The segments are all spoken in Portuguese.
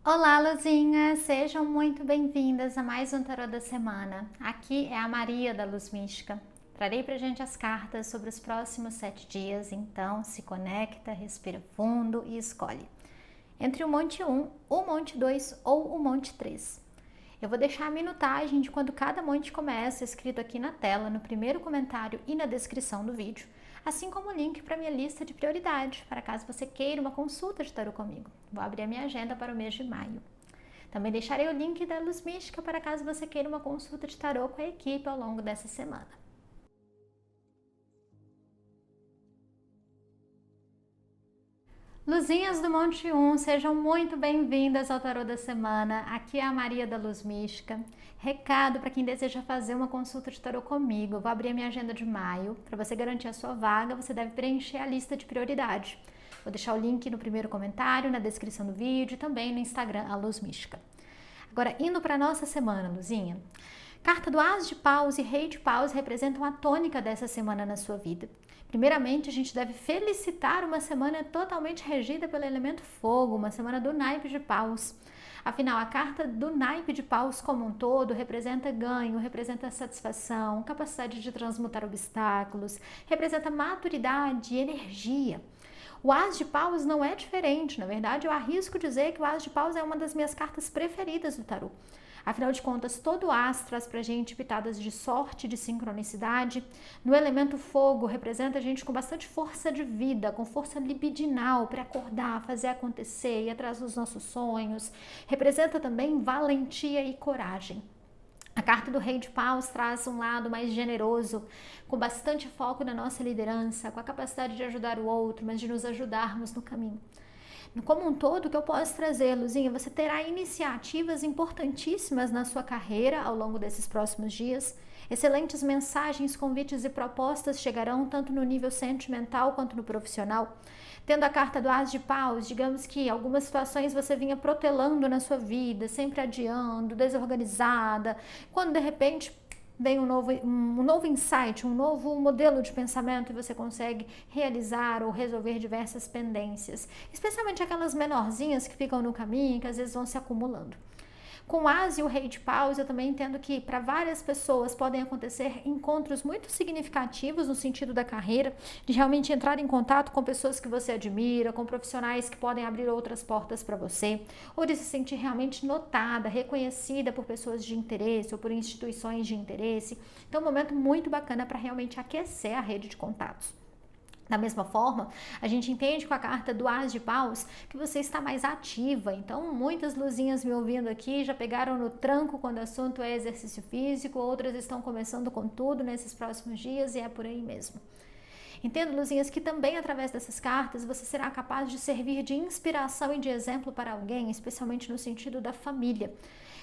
Olá, Luzinhas! Sejam muito bem-vindas a mais um Tarô da Semana. Aqui é a Maria da Luz Mística. Trarei pra gente as cartas sobre os próximos 7 dias, então se conecta, respira fundo e escolhe. Entre o Monte 1, o Monte 2 ou o Monte 3. Eu vou deixar a minutagem de quando cada monte começa escrito aqui na tela, no primeiro comentário e na descrição do vídeo, assim como o link para minha lista de prioridade, para caso você queira uma consulta de tarô comigo. Vou abrir a minha agenda para o mês de maio. Também deixarei o link da Luz Mística para caso você queira uma consulta de tarô com a equipe ao longo dessa semana. Luzinhas do Monte 1, sejam muito bem-vindas ao Tarô da Semana. Aqui é a Maria da Luz Mística. Recado para quem deseja fazer uma consulta de tarô comigo. Eu vou abrir a minha agenda de maio. Para você garantir a sua vaga, você deve preencher a lista de prioridade. Vou deixar o link no primeiro comentário, na descrição do vídeo e também no Instagram, a Luz Mística. Agora, indo para a nossa semana, Luzinha. Carta do As de Paus e Rei de Paus representam a tônica dessa semana na sua vida. Primeiramente, a gente deve felicitar uma semana totalmente regida pelo elemento fogo, uma semana do naipe de paus. Afinal, a carta do naipe de paus como um todo representa ganho, representa satisfação, capacidade de transmutar obstáculos, representa maturidade e energia. O As de Paus não é diferente, na verdade eu arrisco dizer que o As de Paus é uma das minhas cartas preferidas do tarô. Afinal de contas, todo as traz pra gente pitadas de sorte, de sincronicidade. No elemento fogo, representa a gente com bastante força de vida, com força libidinal para acordar, fazer acontecer, ir atrás dos nossos sonhos. Representa também valentia e coragem. A carta do Rei de Paus traz um lado mais generoso, com bastante foco na nossa liderança, com a capacidade de ajudar o outro, mas de nos ajudarmos no caminho. Como um todo, o que eu posso trazer, Luzinha, você terá iniciativas importantíssimas na sua carreira ao longo desses próximos dias. Excelentes mensagens, convites e propostas chegarão tanto no nível sentimental quanto no profissional. Tendo a carta do As de Paus, digamos que algumas situações você vinha protelando na sua vida, sempre adiando, desorganizada, quando de repente vem um novo insight, um novo modelo de pensamento e você consegue realizar ou resolver diversas pendências, especialmente aquelas menorzinhas que ficam no caminho, que às vezes vão se acumulando. Com o As e o Rei de Paus, eu também entendo que para várias pessoas podem acontecer encontros muito significativos no sentido da carreira, de realmente entrar em contato com pessoas que você admira, com profissionais que podem abrir outras portas para você, ou de se sentir realmente notada, reconhecida por pessoas de interesse ou por instituições de interesse. Então, é um momento muito bacana para realmente aquecer a rede de contatos. Da mesma forma, a gente entende com a carta do As de Paus que você está mais ativa. Então, muitas luzinhas me ouvindo aqui já pegaram no tranco quando o assunto é exercício físico, outras estão começando com tudo nesses próximos dias e é por aí mesmo. Entendo, luzinhas, que também através dessas cartas você será capaz de servir de inspiração e de exemplo para alguém, especialmente no sentido da família.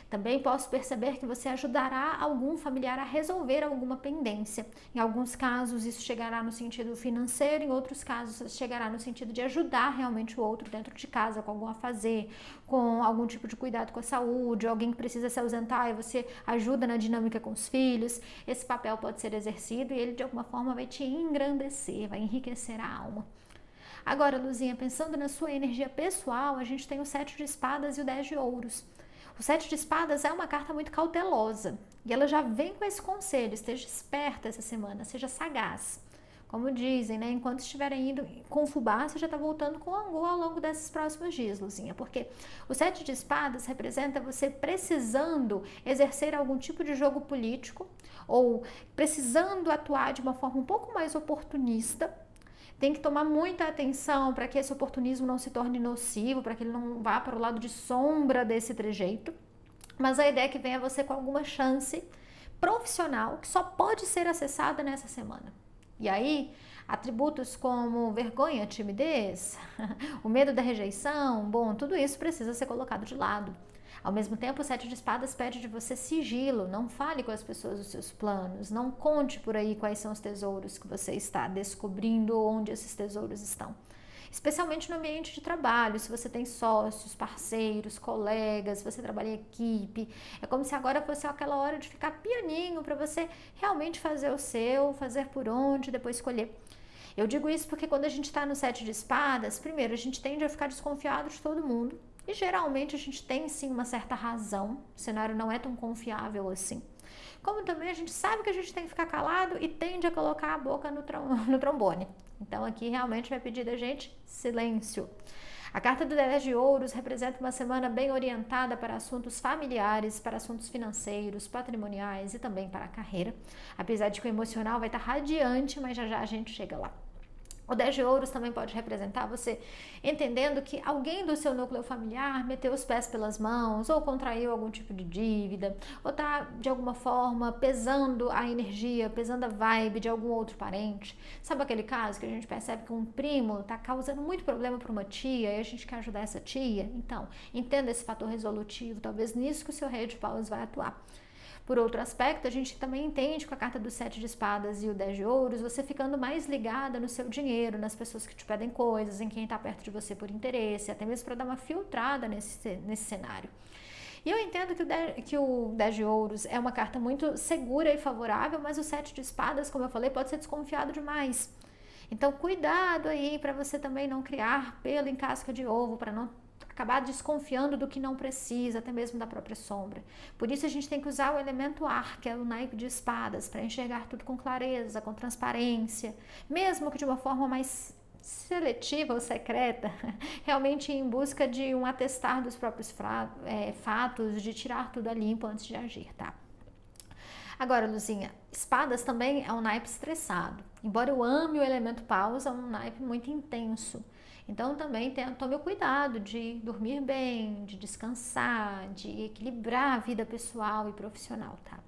Também posso perceber que você ajudará algum familiar a resolver alguma pendência. Em alguns casos isso chegará no sentido financeiro, em outros casos chegará no sentido de ajudar realmente o outro dentro de casa, com algum afazer, com algum tipo de cuidado com a saúde, alguém que precisa se ausentar e você ajuda na dinâmica com os filhos. Esse papel pode ser exercido e ele de alguma forma vai te engrandecer, vai enriquecer a alma. Agora, Luzinha, pensando na sua energia pessoal, a gente tem o 7 de espadas e o 10 de ouros. O 7 de espadas é uma carta muito cautelosa e ela já vem com esse conselho: esteja esperta essa semana, seja sagaz. Como dizem, né? Enquanto estiverem indo com fubá, você já está voltando com angu ao longo desses próximos dias, Luzinha, porque o 7 de espadas representa você precisando exercer algum tipo de jogo político ou precisando atuar de uma forma um pouco mais oportunista. Tem que tomar muita atenção para que esse oportunismo não se torne nocivo, para que ele não vá para o lado de sombra desse trejeito. Mas a ideia é que venha você com alguma chance profissional que só pode ser acessada nessa semana. E aí, atributos como vergonha, timidez, o medo da rejeição, bom, tudo isso precisa ser colocado de lado. Ao mesmo tempo, o 7 de espadas pede de você sigilo, não fale com as pessoas os seus planos, não conte por aí quais são os tesouros que você está descobrindo, onde esses tesouros estão. Especialmente no ambiente de trabalho, se você tem sócios, parceiros, colegas, se você trabalha em equipe, é como se agora fosse aquela hora de ficar pianinho para você realmente fazer o seu, fazer por onde, depois escolher. Eu digo isso porque quando a gente está no 7 de espadas, primeiro, a gente tende a ficar desconfiado de todo mundo. E geralmente a gente tem sim uma certa razão, o cenário não é tão confiável assim. Como também a gente sabe que a gente tem que ficar calado e tende a colocar a boca no trombone. Então aqui realmente vai pedir da gente silêncio. A carta do 10 de ouros representa uma semana bem orientada para assuntos familiares, para assuntos financeiros, patrimoniais e também para a carreira. Apesar de que o emocional vai estar radiante, mas já já a gente chega lá. O 10 de ouros também pode representar você entendendo que alguém do seu núcleo familiar meteu os pés pelas mãos ou contraiu algum tipo de dívida ou tá de alguma forma pesando a energia, pesando a vibe de algum outro parente. Sabe aquele caso que a gente percebe que um primo tá causando muito problema para uma tia e a gente quer ajudar essa tia? Então, entenda esse fator resolutivo, talvez nisso que o seu rei de paus vai atuar. Por outro aspecto, a gente também entende com a carta do 7 de espadas e o 10 de ouros, você ficando mais ligada no seu dinheiro, nas pessoas que te pedem coisas, em quem está perto de você por interesse, até mesmo para dar uma filtrada nesse cenário. E eu entendo que o 10 de ouros é uma carta muito segura e favorável, mas o 7 de espadas, como eu falei, pode ser desconfiado demais. Então, cuidado aí para você também não criar pelo em casca de ovo, para não acabar desconfiando do que não precisa, até mesmo da própria sombra. Por isso a gente tem que usar o elemento ar, que é o naipe de espadas, para enxergar tudo com clareza, com transparência, mesmo que de uma forma mais seletiva ou secreta, realmente em busca de um atestar dos próprios fatos, de tirar tudo a limpo antes de agir, tá? Agora, Luzinha, espadas também é um naipe estressado. Embora eu ame o elemento pausa, é um naipe muito intenso. Então também tome o cuidado de dormir bem, de descansar, de equilibrar a vida pessoal e profissional, tá?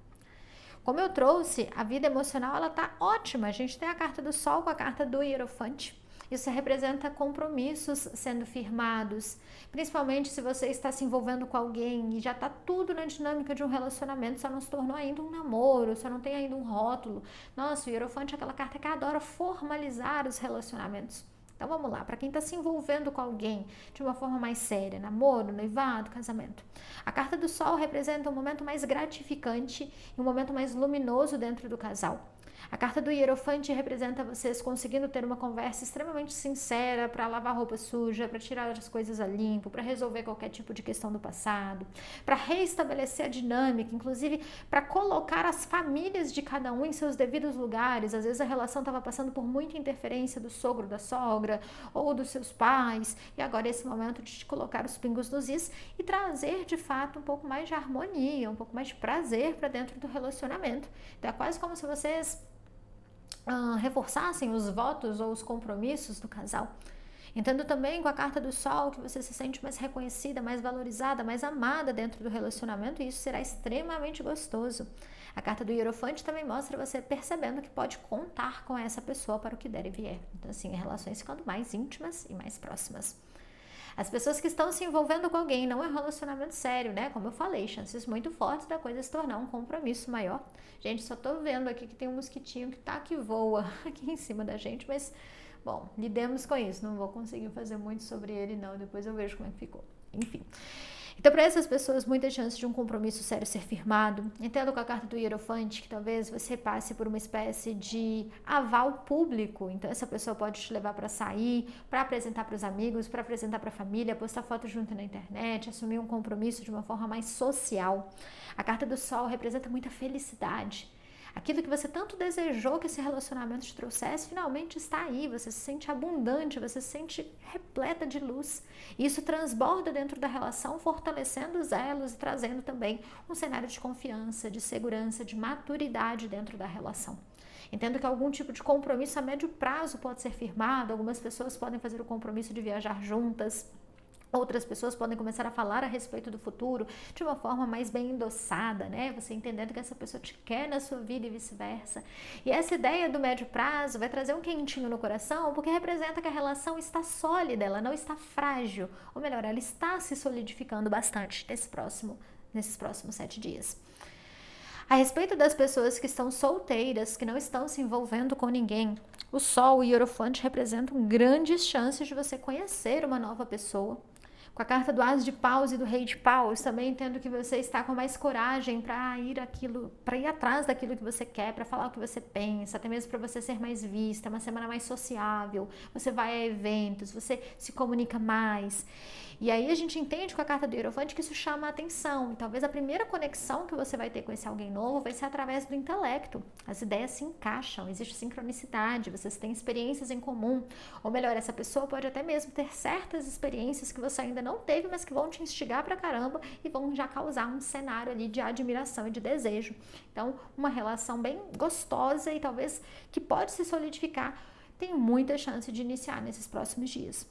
Como eu trouxe, a vida emocional ela tá ótima. A gente tem a carta do Sol com a carta do Hierofante. Isso representa compromissos sendo firmados, principalmente se você está se envolvendo com alguém e já está tudo na dinâmica de um relacionamento, só não se tornou ainda um namoro, só não tem ainda um rótulo. Nossa, o Hierofante é aquela carta que adora formalizar os relacionamentos. Então vamos lá, para quem está se envolvendo com alguém de uma forma mais séria, namoro, noivado, casamento. A carta do Sol representa um momento mais gratificante e um momento mais luminoso dentro do casal. A carta do Hierofante representa vocês conseguindo ter uma conversa extremamente sincera para lavar roupa suja, para tirar as coisas a limpo, para resolver qualquer tipo de questão do passado, para reestabelecer a dinâmica, inclusive para colocar as famílias de cada um em seus devidos lugares. Às vezes a relação estava passando por muita interferência do sogro, da sogra ou dos seus pais, e agora é esse momento de te colocar os pingos nos is e trazer de fato um pouco mais de harmonia, um pouco mais de prazer para dentro do relacionamento. Então é quase como se vocês reforçassem os votos ou os compromissos do casal. Entendo também com a carta do Sol que você se sente mais reconhecida, mais valorizada, mais amada dentro do relacionamento e isso será extremamente gostoso. A carta do Hierofante também mostra você percebendo que pode contar com essa pessoa para o que der e vier. Então assim, relações ficando mais íntimas e mais próximas. As pessoas que estão se envolvendo com alguém não é um relacionamento sério, né? Como eu falei, chances muito fortes da coisa se tornar um compromisso maior. Gente, só tô vendo aqui que tem um mosquitinho que voa aqui em cima da gente, mas, bom, lidemos com isso. Não vou conseguir fazer muito sobre ele, não. Depois eu vejo como é que ficou. Enfim. Então, para essas pessoas, muita chance de um compromisso sério ser firmado. Entendo com a carta do Hierofante que talvez você passe por uma espécie de aval público. Então, essa pessoa pode te levar para sair, para apresentar para os amigos, para apresentar para a família, postar foto junto na internet, assumir um compromisso de uma forma mais social. A carta do Sol representa muita felicidade. Aquilo que você tanto desejou que esse relacionamento te trouxesse, finalmente está aí. Você se sente abundante, você se sente repleta de luz. Isso transborda dentro da relação, fortalecendo os elos e trazendo também um cenário de confiança, de segurança, de maturidade dentro da relação. Entendo que algum tipo de compromisso a médio prazo pode ser firmado. Algumas pessoas podem fazer o compromisso de viajar juntas. Outras pessoas podem começar a falar a respeito do futuro de uma forma mais bem endossada, né? Você entendendo que essa pessoa te quer na sua vida e vice-versa. E essa ideia do médio prazo vai trazer um quentinho no coração, porque representa que a relação está sólida, ela não está frágil. Ou melhor, ela está se solidificando bastante nesses próximos 7 dias. A respeito das pessoas que estão solteiras, que não estão se envolvendo com ninguém, o Sol e o Hierofante representam grandes chances de você conhecer uma nova pessoa. Com a carta do As de Paus e do Rei de Paus, também entendo que você está com mais coragem para ir atrás daquilo que você quer, para falar o que você pensa, até mesmo para você ser mais vista, uma semana mais sociável, você vai a eventos, você se comunica mais. E aí a gente entende com a carta do Hierofante que isso chama a atenção. E talvez a primeira conexão que você vai ter com esse alguém novo vai ser através do intelecto. As ideias se encaixam, existe sincronicidade, vocês têm experiências em comum. Ou melhor, essa pessoa pode até mesmo ter certas experiências que você ainda não teve, mas que vão te instigar pra caramba e vão já causar um cenário ali de admiração e de desejo. Então, uma relação bem gostosa e talvez que pode se solidificar, tem muita chance de iniciar nesses próximos dias.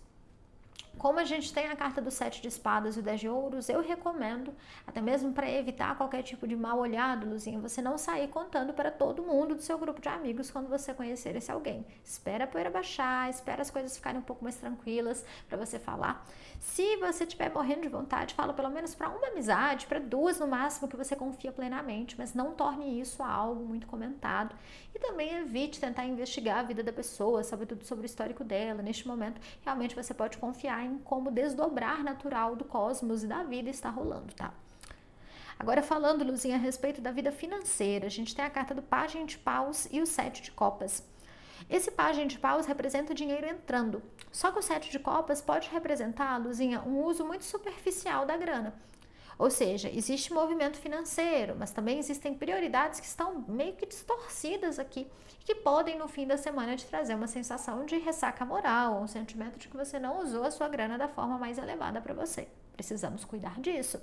Como a gente tem a carta do 7 de espadas e o 10 de ouros, eu recomendo, até mesmo para evitar qualquer tipo de mal olhado, Luzinha, você não sair contando para todo mundo do seu grupo de amigos quando você conhecer esse alguém. Espera a poeira baixar, espera as coisas ficarem um pouco mais tranquilas para você falar. Se você estiver morrendo de vontade, fala pelo menos para uma amizade, para duas no máximo que você confia plenamente, mas não torne isso algo muito comentado. E também evite tentar investigar a vida da pessoa, saber tudo sobre o histórico dela. Neste momento, realmente você pode confiar em como desdobrar natural do cosmos e da vida está rolando, tá? Agora falando, Luzinha, a respeito da vida financeira, a gente tem a carta do Pajem de Paus e o 7 de Copas. Esse Pajem de Paus representa o dinheiro entrando, só que o 7 de Copas pode representar, Luzinha, um uso muito superficial da grana. Ou seja, existe movimento financeiro, mas também existem prioridades que estão meio que distorcidas aqui e que podem, no fim da semana, te trazer uma sensação de ressaca moral, um sentimento de que você não usou a sua grana da forma mais elevada para você. Precisamos cuidar disso.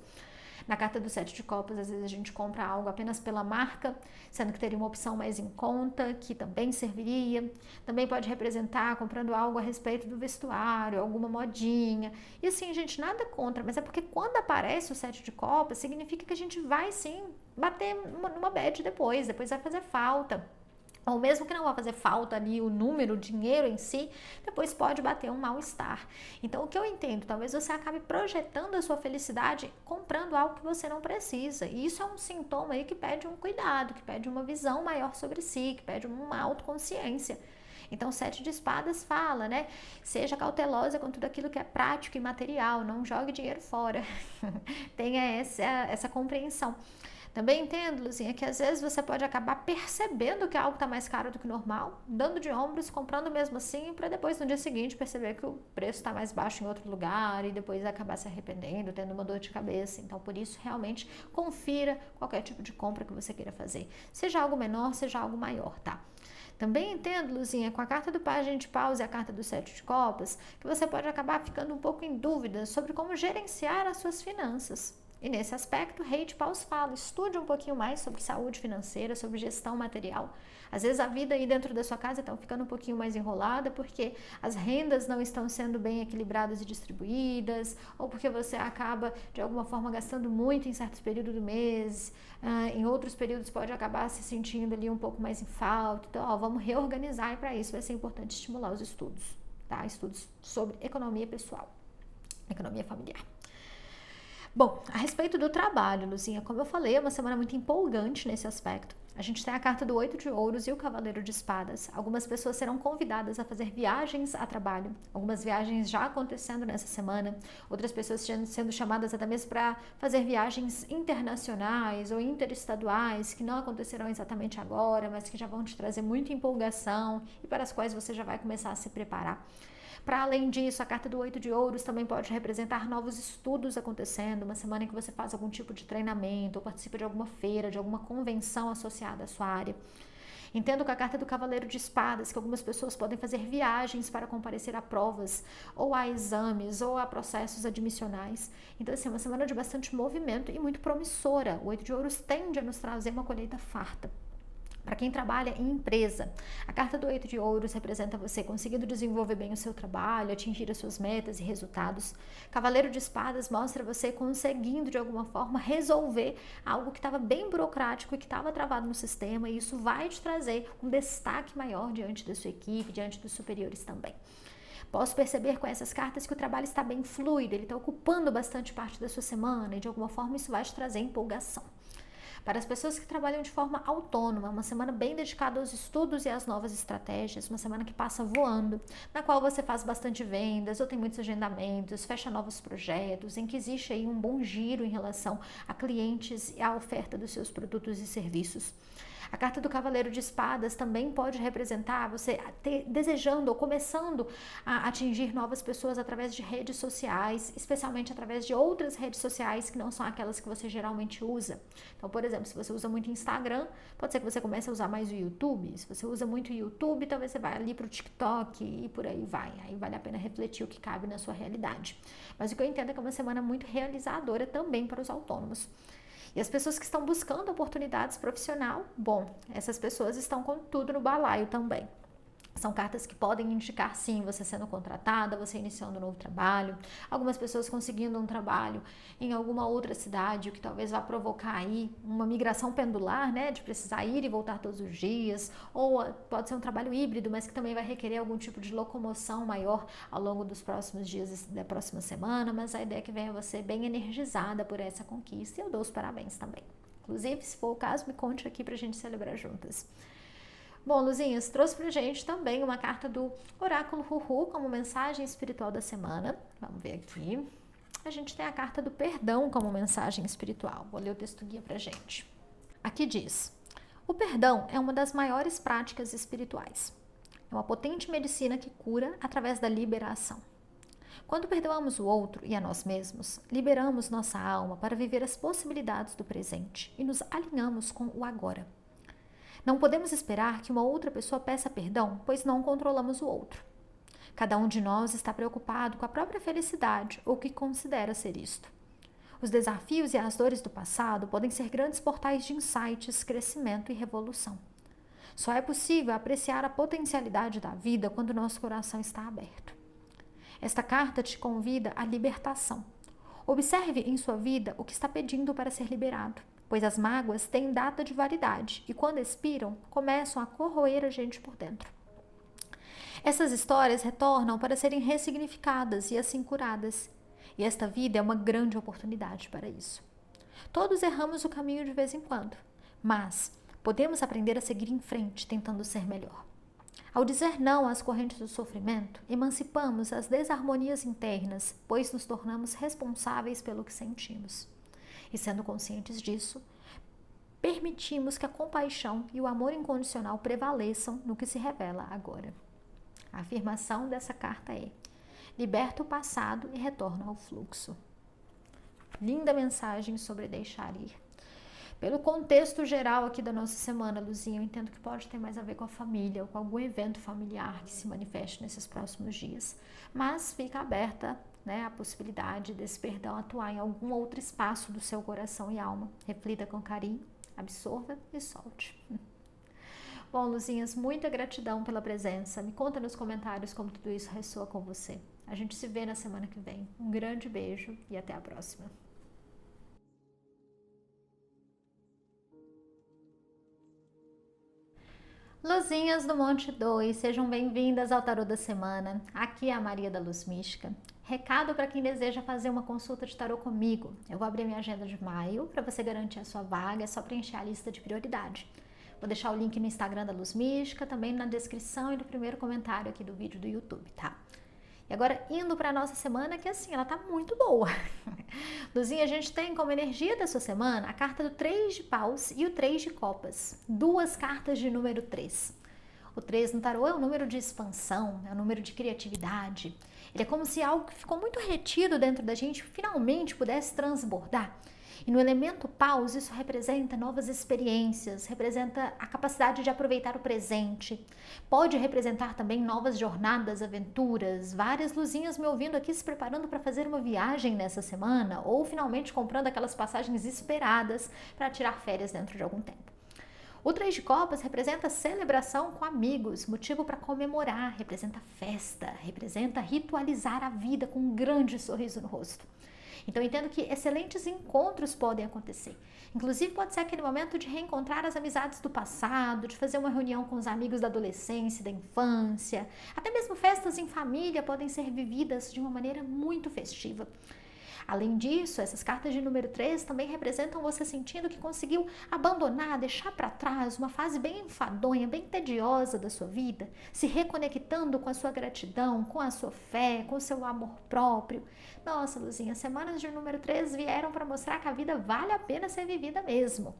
Na carta do 7 de copas, às vezes a gente compra algo apenas pela marca, sendo que teria uma opção mais em conta, que também serviria. Também pode representar comprando algo a respeito do vestuário, alguma modinha. E assim, gente, nada contra, mas é porque quando aparece o 7 de copas, significa que a gente vai sim bater numa bad depois vai fazer falta. Ou mesmo que não vá fazer falta ali o número, o dinheiro em si, depois pode bater um mal-estar. Então, o que eu entendo, talvez você acabe projetando a sua felicidade comprando algo que você não precisa. E isso é um sintoma aí que pede um cuidado, que pede uma visão maior sobre si, que pede uma autoconsciência. Então, o 7 de espadas fala, né? Seja cautelosa com tudo aquilo que é prático e material, não jogue dinheiro fora. Tenha essa compreensão. Também entendo, Luzinha, que às vezes você pode acabar percebendo que algo está mais caro do que normal, dando de ombros, comprando mesmo assim, para depois no dia seguinte perceber que o preço está mais baixo em outro lugar e depois acabar se arrependendo, tendo uma dor de cabeça. Então, por isso, realmente, confira qualquer tipo de compra que você queira fazer. Seja algo menor, seja algo maior, tá? Também entendo, Luzinha, com a carta do Pajem de Paus e a carta do 7 de Copas, que você pode acabar ficando um pouco em dúvida sobre como gerenciar as suas finanças. E nesse aspecto, o Rei de Paus fala, estude um pouquinho mais sobre saúde financeira, sobre gestão material. Às vezes a vida aí dentro da sua casa está ficando um pouquinho mais enrolada porque as rendas não estão sendo bem equilibradas e distribuídas, ou porque você acaba de alguma forma gastando muito em certos períodos do mês, em outros períodos pode acabar se sentindo ali um pouco mais em falta. Então, vamos reorganizar e para isso vai ser importante estimular os estudos, tá? Estudos sobre economia pessoal, economia familiar. Bom, a respeito do trabalho, Luzinha, como eu falei, é uma semana muito empolgante nesse aspecto. A gente tem a carta do 8 de ouros e o cavaleiro de espadas. Algumas pessoas serão convidadas a fazer viagens a trabalho. Algumas viagens já acontecendo nessa semana. Outras pessoas sendo chamadas até mesmo para fazer viagens internacionais ou interestaduais que não acontecerão exatamente agora, mas que já vão te trazer muita empolgação e para as quais você já vai começar a se preparar. Para além disso, a carta do 8 de ouros também pode representar novos estudos acontecendo, uma semana em que você faz algum tipo de treinamento ou participa de alguma feira, de alguma convenção associada à sua área. Entendo com a carta do cavaleiro de espadas que algumas pessoas podem fazer viagens para comparecer a provas, ou a exames, ou a processos admissionais. Então, assim, é uma semana de bastante movimento e muito promissora. O 8 de ouros tende a nos trazer uma colheita farta. Para quem trabalha em empresa, a carta do 8 de ouros representa você conseguindo desenvolver bem o seu trabalho, atingir as suas metas e resultados. Cavaleiro de espadas mostra você conseguindo de alguma forma resolver algo que estava bem burocrático e que estava travado no sistema, e isso vai te trazer um destaque maior diante da sua equipe, diante dos superiores também. Posso perceber com essas cartas que o trabalho está bem fluido, ele está ocupando bastante parte da sua semana e de alguma forma isso vai te trazer empolgação. Para as pessoas que trabalham de forma autônoma, uma semana bem dedicada aos estudos e às novas estratégias, uma semana que passa voando, na qual você faz bastante vendas ou tem muitos agendamentos, fecha novos projetos, em que existe aí um bom giro em relação a clientes e à oferta dos seus produtos e serviços. A carta do Cavaleiro de Espadas também pode representar você desejando ou começando a atingir novas pessoas através de redes sociais, especialmente através de outras redes sociais que não são aquelas que você geralmente usa. Então, por exemplo, se você usa muito Instagram, pode ser que você comece a usar mais o YouTube. Se você usa muito o YouTube, talvez você vá ali para o TikTok e por aí vai. Aí vale a pena refletir o que cabe na sua realidade. Mas o que eu entendo é que é uma semana muito realizadora também para os autônomos. E as pessoas que estão buscando oportunidades profissionais, bom, essas pessoas estão com tudo no balaio também. São cartas que podem indicar, sim, você sendo contratada, você iniciando um novo trabalho, algumas pessoas conseguindo um trabalho em alguma outra cidade, o que talvez vá provocar aí uma migração pendular, né, de precisar ir e voltar todos os dias, ou pode ser um trabalho híbrido, mas que também vai requerer algum tipo de locomoção maior ao longo dos próximos dias da próxima semana, mas a ideia é que venha você bem energizada por essa conquista e eu dou os parabéns também. Inclusive, se for o caso, me conte aqui pra gente celebrar juntas. Bom, Luzinhas, trouxe pra gente também uma carta do Oráculo Huhu como mensagem espiritual da semana. Vamos ver aqui. A gente tem a carta do perdão como mensagem espiritual. Vou ler o texto guia pra gente. Aqui diz: o perdão é uma das maiores práticas espirituais. É uma potente medicina que cura através da liberação. Quando perdoamos o outro e a nós mesmos, liberamos nossa alma para viver as possibilidades do presente e nos alinhamos com o agora. Não podemos esperar que uma outra pessoa peça perdão, pois não controlamos o outro. Cada um de nós está preocupado com a própria felicidade ou que considera ser isto. Os desafios e as dores do passado podem ser grandes portais de insights, crescimento e revolução. Só é possível apreciar a potencialidade da vida quando nosso coração está aberto. Esta carta te convida à libertação. Observe em sua vida o que está pedindo para ser liberado, pois as mágoas têm data de validade e quando expiram, começam a corroer a gente por dentro. Essas histórias retornam para serem ressignificadas e assim curadas, e esta vida é uma grande oportunidade para isso. Todos erramos o caminho de vez em quando, mas podemos aprender a seguir em frente tentando ser melhor. Ao dizer não às correntes do sofrimento, emancipamos as desarmonias internas, pois nos tornamos responsáveis pelo que sentimos. E sendo conscientes disso, permitimos que a compaixão e o amor incondicional prevaleçam no que se revela agora. A afirmação dessa carta é: liberta o passado e retorna ao fluxo. Linda mensagem sobre deixar ir. Pelo contexto geral aqui da nossa semana, Luzinha, eu entendo que pode ter mais a ver com a família ou com algum evento familiar que se manifeste nesses próximos dias. Mas fica aberta, né, a possibilidade desse perdão atuar em algum outro espaço do seu coração e alma. Reflita com carinho, absorva e solte. Bom, Luzinhas, muita gratidão pela presença. Me conta nos comentários como tudo isso ressoa com você. A gente se vê na semana que vem. Um grande beijo e até a próxima. Luzinhas do Monte 2, sejam bem-vindas ao Tarô da Semana. Aqui é a Maria da Luz Mística. Recado para quem deseja fazer uma consulta de tarô comigo. Eu vou abrir minha agenda de maio para você garantir a sua vaga, é só preencher a lista de prioridade. Vou deixar o link no Instagram da Luz Mística, também na descrição e no primeiro comentário aqui do vídeo do YouTube, tá? E agora, indo para a nossa semana, que assim, ela tá muito boa. Luzinha, a gente tem como energia da sua semana a carta do 3 de paus e o 3 de copas. Duas cartas de número 3. O 3 no tarô é um número de expansão, é um número de criatividade. Ele é como se algo que ficou muito retido dentro da gente finalmente pudesse transbordar. E no elemento paus, isso representa novas experiências, representa a capacidade de aproveitar o presente. Pode representar também novas jornadas, aventuras, várias luzinhas me ouvindo aqui se preparando para fazer uma viagem nessa semana ou finalmente comprando aquelas passagens esperadas para tirar férias dentro de algum tempo. O 3 de copas representa celebração com amigos, motivo para comemorar, representa festa, representa ritualizar a vida com um grande sorriso no rosto. Então, eu entendo que excelentes encontros podem acontecer. Inclusive, pode ser aquele momento de reencontrar as amizades do passado, de fazer uma reunião com os amigos da adolescência, da infância. Até mesmo festas em família podem ser vividas de uma maneira muito festiva. Além disso, essas cartas de número 3 também representam você sentindo que conseguiu abandonar, deixar para trás uma fase bem enfadonha, bem tediosa da sua vida, se reconectando com a sua gratidão, com a sua fé, com o seu amor próprio. Nossa, Luzinha, semanas de número 3 vieram para mostrar que a vida vale a pena ser vivida mesmo.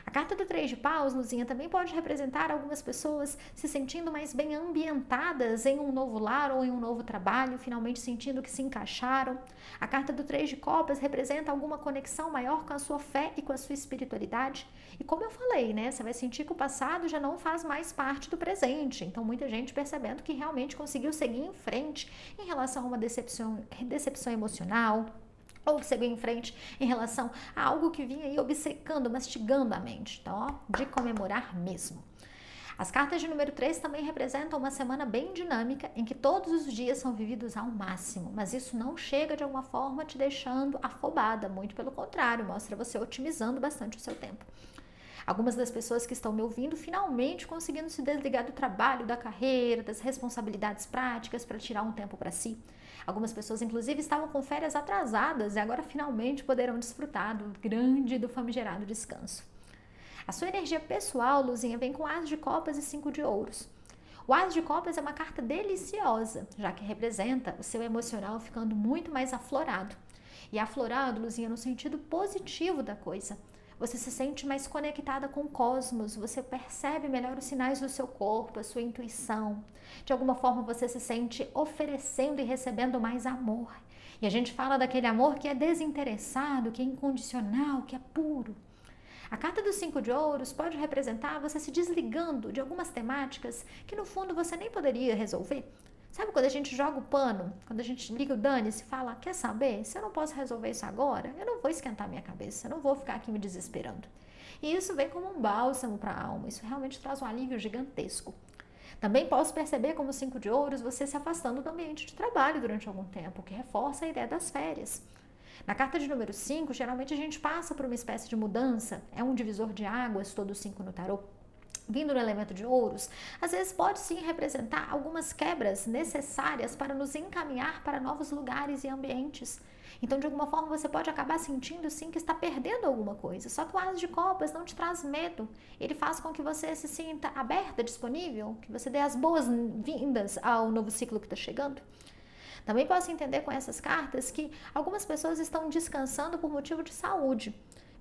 A carta do 3 de paus, Luzinha, também pode representar algumas pessoas se sentindo mais bem ambientadas em um novo lar ou em um novo trabalho, finalmente sentindo que se encaixaram. A carta do 3 de copas representa alguma conexão maior com a sua fé e com a sua espiritualidade. E como eu falei, né, você vai sentir que o passado já não faz mais parte do presente. Então, muita gente percebendo que realmente conseguiu seguir em frente em relação a uma decepção emocional, ou seguir em frente em relação a algo que vinha aí obcecando, mastigando a mente. Então, ó, de comemorar mesmo. As cartas de número 3 também representam uma semana bem dinâmica, em que todos os dias são vividos ao máximo, mas isso não chega de alguma forma te deixando afobada, muito pelo contrário, mostra você otimizando bastante o seu tempo. Algumas das pessoas que estão me ouvindo finalmente conseguindo se desligar do trabalho, da carreira, das responsabilidades práticas para tirar um tempo para si. Algumas pessoas, inclusive, estavam com férias atrasadas e agora finalmente poderão desfrutar do grande e do famigerado descanso. A sua energia pessoal, Luzinha, vem com As de Copas e 5 de Ouros. O As de Copas é uma carta deliciosa, já que representa o seu emocional ficando muito mais aflorado. E aflorado, Luzinha, no sentido positivo da coisa. Você se sente mais conectada com o cosmos, você percebe melhor os sinais do seu corpo, a sua intuição. De alguma forma você se sente oferecendo e recebendo mais amor. E a gente fala daquele amor que é desinteressado, que é incondicional, que é puro. A carta dos 5 de ouros pode representar você se desligando de algumas temáticas que no fundo você nem poderia resolver. Sabe quando a gente joga o pano, quando a gente liga o dane-se e fala, quer saber, se eu não posso resolver isso agora, eu não vou esquentar minha cabeça, eu não vou ficar aqui me desesperando. E isso vem como um bálsamo para a alma, isso realmente traz um alívio gigantesco. Também posso perceber como 5 de ouros você se afastando do ambiente de trabalho durante algum tempo, o que reforça a ideia das férias. Na carta de número 5, geralmente a gente passa por uma espécie de mudança, é um divisor de águas, todo o 5 no tarô. Vindo no elemento de ouros, às vezes pode sim representar algumas quebras necessárias para nos encaminhar para novos lugares e ambientes. Então, de alguma forma, você pode acabar sentindo sim que está perdendo alguma coisa. Só que o As de Copas não te traz medo. Ele faz com que você se sinta aberta, disponível, que você dê as boas-vindas ao novo ciclo que está chegando. Também posso entender com essas cartas que algumas pessoas estão descansando por motivo de saúde.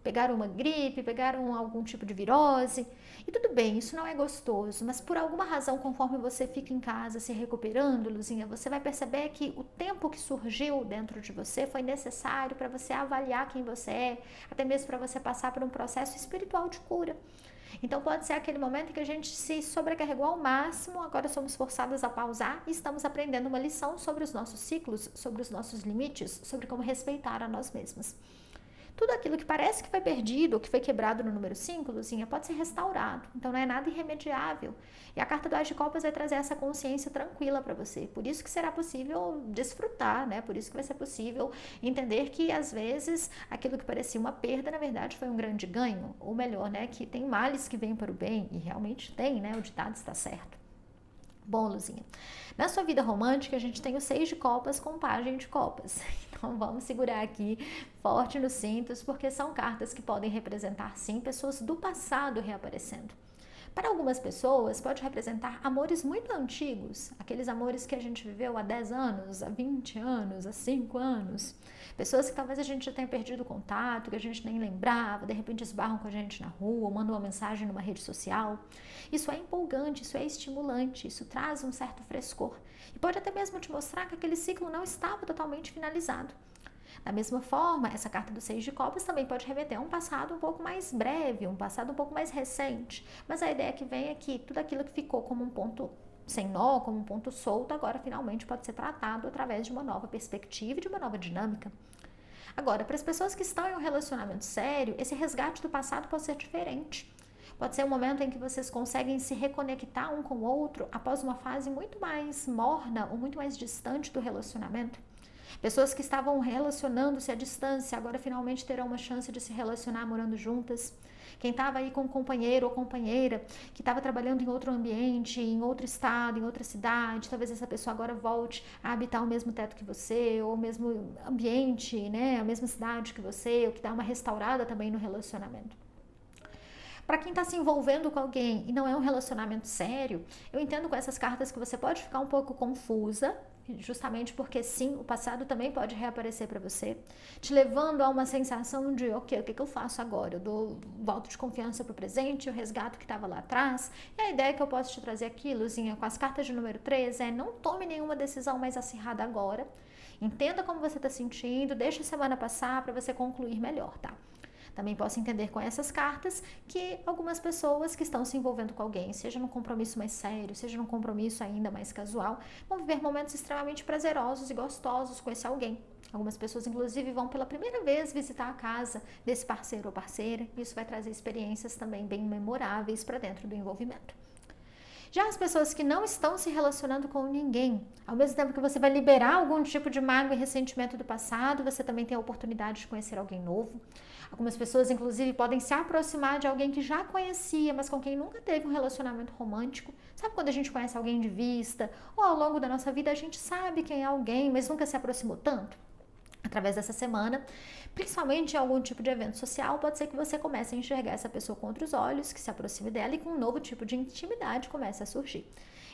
Pegaram uma gripe, pegaram algum tipo de virose. E tudo bem, isso não é gostoso, mas por alguma razão, conforme você fica em casa se recuperando, Luzinha, você vai perceber que o tempo que surgiu dentro de você foi necessário para você avaliar quem você é, até mesmo para você passar por um processo espiritual de cura. Então pode ser aquele momento em que a gente se sobrecarregou ao máximo, agora somos forçadas a pausar e estamos aprendendo uma lição sobre os nossos ciclos, sobre os nossos limites, sobre como respeitar a nós mesmas. Tudo aquilo que parece que foi perdido ou que foi quebrado no número 5, Luzinha, pode ser restaurado. Então não é nada irremediável. E a carta do As de Copas vai trazer essa consciência tranquila para você. Por isso que será possível desfrutar, né? Por isso que vai ser possível entender que às vezes aquilo que parecia uma perda, na verdade, foi um grande ganho. Ou melhor, né? Que tem males que vêm para o bem. E realmente tem, né? O ditado está certo. Bom, Luzinha, na sua vida romântica a gente tem o 6 de copas com o pajem de copas. Então vamos segurar aqui forte nos cintos, porque são cartas que podem representar sim pessoas do passado reaparecendo. Para algumas pessoas pode representar amores muito antigos, aqueles amores que a gente viveu há 10 anos, há 20 anos, há 5 anos. Pessoas que talvez a gente já tenha perdido o contato, que a gente nem lembrava, de repente esbarram com a gente na rua, mandam uma mensagem numa rede social. Isso é empolgante, isso é estimulante, isso traz um certo frescor. E pode até mesmo te mostrar que aquele ciclo não estava totalmente finalizado. Da mesma forma, essa carta do 6 de copas também pode remeter a um passado um pouco mais breve, um passado um pouco mais recente. Mas a ideia que vem é que tudo aquilo que ficou como um ponto sem nó, como um ponto solto, agora finalmente pode ser tratado através de uma nova perspectiva e de uma nova dinâmica. Agora, para as pessoas que estão em um relacionamento sério, esse resgate do passado pode ser diferente. Pode ser um momento em que vocês conseguem se reconectar um com o outro após uma fase muito mais morna ou muito mais distante do relacionamento. Pessoas que estavam relacionando-se à distância, agora finalmente terão uma chance de se relacionar morando juntas. Quem estava aí com um companheiro ou companheira que estava trabalhando em outro ambiente, em outro estado, em outra cidade, talvez essa pessoa agora volte a habitar o mesmo teto que você, ou o mesmo ambiente, né, a mesma cidade que você, ou que dá uma restaurada também no relacionamento. Para quem está se envolvendo com alguém e não é um relacionamento sério, eu entendo com essas cartas que você pode ficar um pouco confusa, justamente porque sim, o passado também pode reaparecer para você, te levando a uma sensação de, ok, o que eu faço agora? Eu dou voto de confiança para o presente, eu resgato o que estava lá atrás, e a ideia que eu posso te trazer aqui, Luzinha, com as cartas de número 3 é não tome nenhuma decisão mais acirrada agora, entenda como você está sentindo, deixa a semana passar para você concluir melhor, tá? Também posso entender com essas cartas que algumas pessoas que estão se envolvendo com alguém, seja num compromisso mais sério, seja num compromisso ainda mais casual, vão viver momentos extremamente prazerosos e gostosos com esse alguém. Algumas pessoas, inclusive, vão pela primeira vez visitar a casa desse parceiro ou parceira. Isso vai trazer experiências também bem memoráveis para dentro do envolvimento. Já as pessoas que não estão se relacionando com ninguém, ao mesmo tempo que você vai liberar algum tipo de mágoa e ressentimento do passado, você também tem a oportunidade de conhecer alguém novo. Algumas pessoas, inclusive, podem se aproximar de alguém que já conhecia, mas com quem nunca teve um relacionamento romântico. Sabe quando a gente conhece alguém de vista? Ou ao longo da nossa vida a gente sabe quem é alguém, mas nunca se aproximou tanto? Através dessa semana, principalmente em algum tipo de evento social, pode ser que você comece a enxergar essa pessoa com outros olhos, que se aproxime dela e com um novo tipo de intimidade comece a surgir.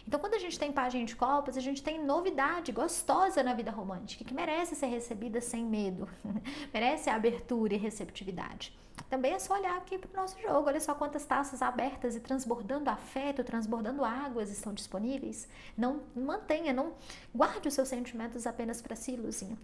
Então, quando a gente tem página de copas, a gente tem novidade gostosa na vida romântica, que merece ser recebida sem medo, merece abertura e receptividade. Também é só olhar aqui para o nosso jogo, olha só quantas taças abertas e transbordando afeto, transbordando águas estão disponíveis. Não mantenha, não guarde os seus sentimentos apenas para si, Luzinha.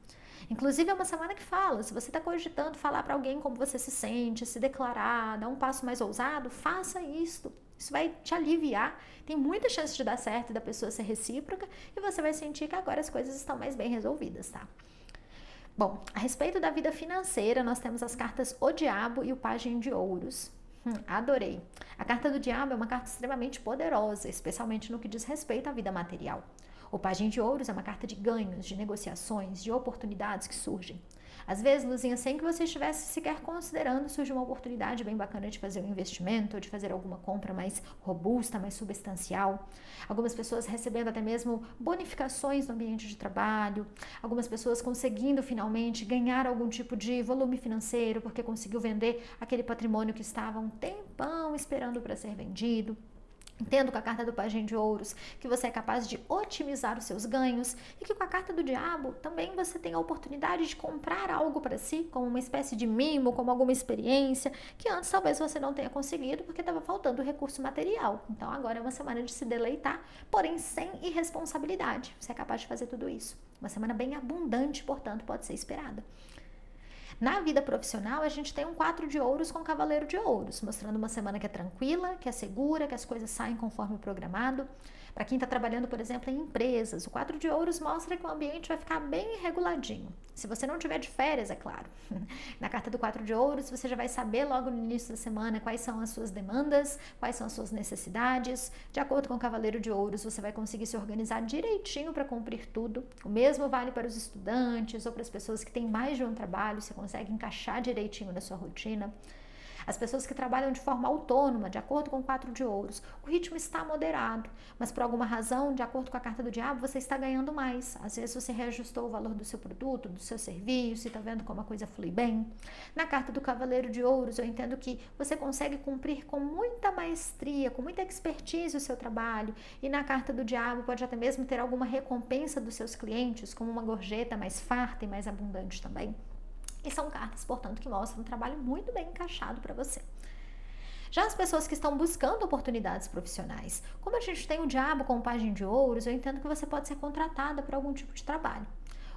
Inclusive é uma semana que fala, se você está cogitando falar para alguém como você se sente, se declarar, dar um passo mais ousado, faça isso. Isso vai te aliviar, tem muita chance de dar certo e da pessoa ser recíproca e você vai sentir que agora as coisas estão mais bem resolvidas, tá? Bom, a respeito da vida financeira, nós temos as cartas O Diabo e o Pajem de Ouros. Adorei. A carta do Diabo é uma carta extremamente poderosa, especialmente no que diz respeito à vida material. O Pajem de Ouros é uma carta de ganhos, de negociações, de oportunidades que surgem. Às vezes, Luzinha, sem que você estivesse sequer considerando, surge uma oportunidade bem bacana de fazer um investimento ou de fazer alguma compra mais robusta, mais substancial. Algumas pessoas recebendo até mesmo bonificações no ambiente de trabalho. Algumas pessoas conseguindo finalmente ganhar algum tipo de volume financeiro porque conseguiu vender aquele patrimônio que estava um tempão esperando para ser vendido. Entendo com a carta do Pajem de Ouros que você é capaz de otimizar os seus ganhos e que com a carta do Diabo também você tem a oportunidade de comprar algo para si, como uma espécie de mimo, como alguma experiência que antes talvez você não tenha conseguido porque estava faltando recurso material. Então agora é uma semana de se deleitar, porém sem irresponsabilidade. Você é capaz de fazer tudo isso. Uma semana bem abundante, portanto, pode ser esperada. Na vida profissional, a gente tem um 4 de ouros com cavaleiro de ouros, mostrando uma semana que é tranquila, que é segura, que as coisas saem conforme o programado. Para quem está trabalhando, por exemplo, em empresas, o 4 de ouros mostra que o ambiente vai ficar bem reguladinho. Se você não tiver de férias, é claro. Na carta do 4 de ouros, você já vai saber logo no início da semana quais são as suas demandas, quais são as suas necessidades. De acordo com o cavaleiro de ouros, você vai conseguir se organizar direitinho para cumprir tudo. O mesmo vale para os estudantes ou para as pessoas que têm mais de um trabalho, você consegue encaixar direitinho na sua rotina. As pessoas que trabalham de forma autônoma, de acordo com o 4 de ouros, o ritmo está moderado, mas por alguma razão, de acordo com a carta do Diabo, você está ganhando mais. Às vezes você reajustou o valor do seu produto, do seu serviço, e está vendo como a coisa flui bem. Na carta do Cavaleiro de Ouros, eu entendo que você consegue cumprir com muita maestria, com muita expertise o seu trabalho, e na carta do Diabo pode até mesmo ter alguma recompensa dos seus clientes, como uma gorjeta mais farta e mais abundante também. E são cartas, portanto, que mostram um trabalho muito bem encaixado para você. Já as pessoas que estão buscando oportunidades profissionais, como a gente tem o Diabo com o Pajem de Ouros, eu entendo que você pode ser contratada para algum tipo de trabalho.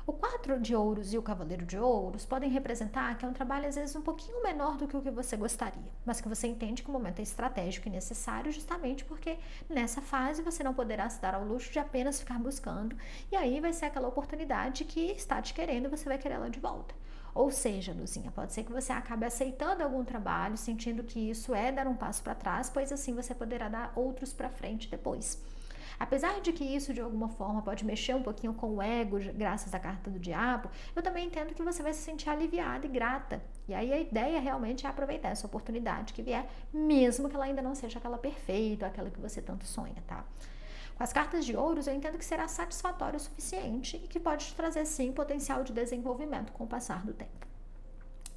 O 4 de ouros e o Cavaleiro de Ouros podem representar que é um trabalho às vezes um pouquinho menor do que o que você gostaria, mas que você entende que o momento é estratégico e necessário justamente porque nessa fase você não poderá se dar ao luxo de apenas ficar buscando e aí vai ser aquela oportunidade que está te querendo e você vai querer ela de volta. Ou seja, Luzinha, pode ser que você acabe aceitando algum trabalho, sentindo que isso é dar um passo para trás, pois assim você poderá dar outros para frente depois. Apesar de que isso de alguma forma pode mexer um pouquinho com o ego, graças à carta do diabo, eu também entendo que você vai se sentir aliviada e grata. E aí a ideia realmente é aproveitar essa oportunidade que vier, mesmo que ela ainda não seja aquela perfeita, aquela que você tanto sonha, tá? Com as cartas de ouros, eu entendo que será satisfatório o suficiente e que pode te trazer, sim, potencial de desenvolvimento com o passar do tempo.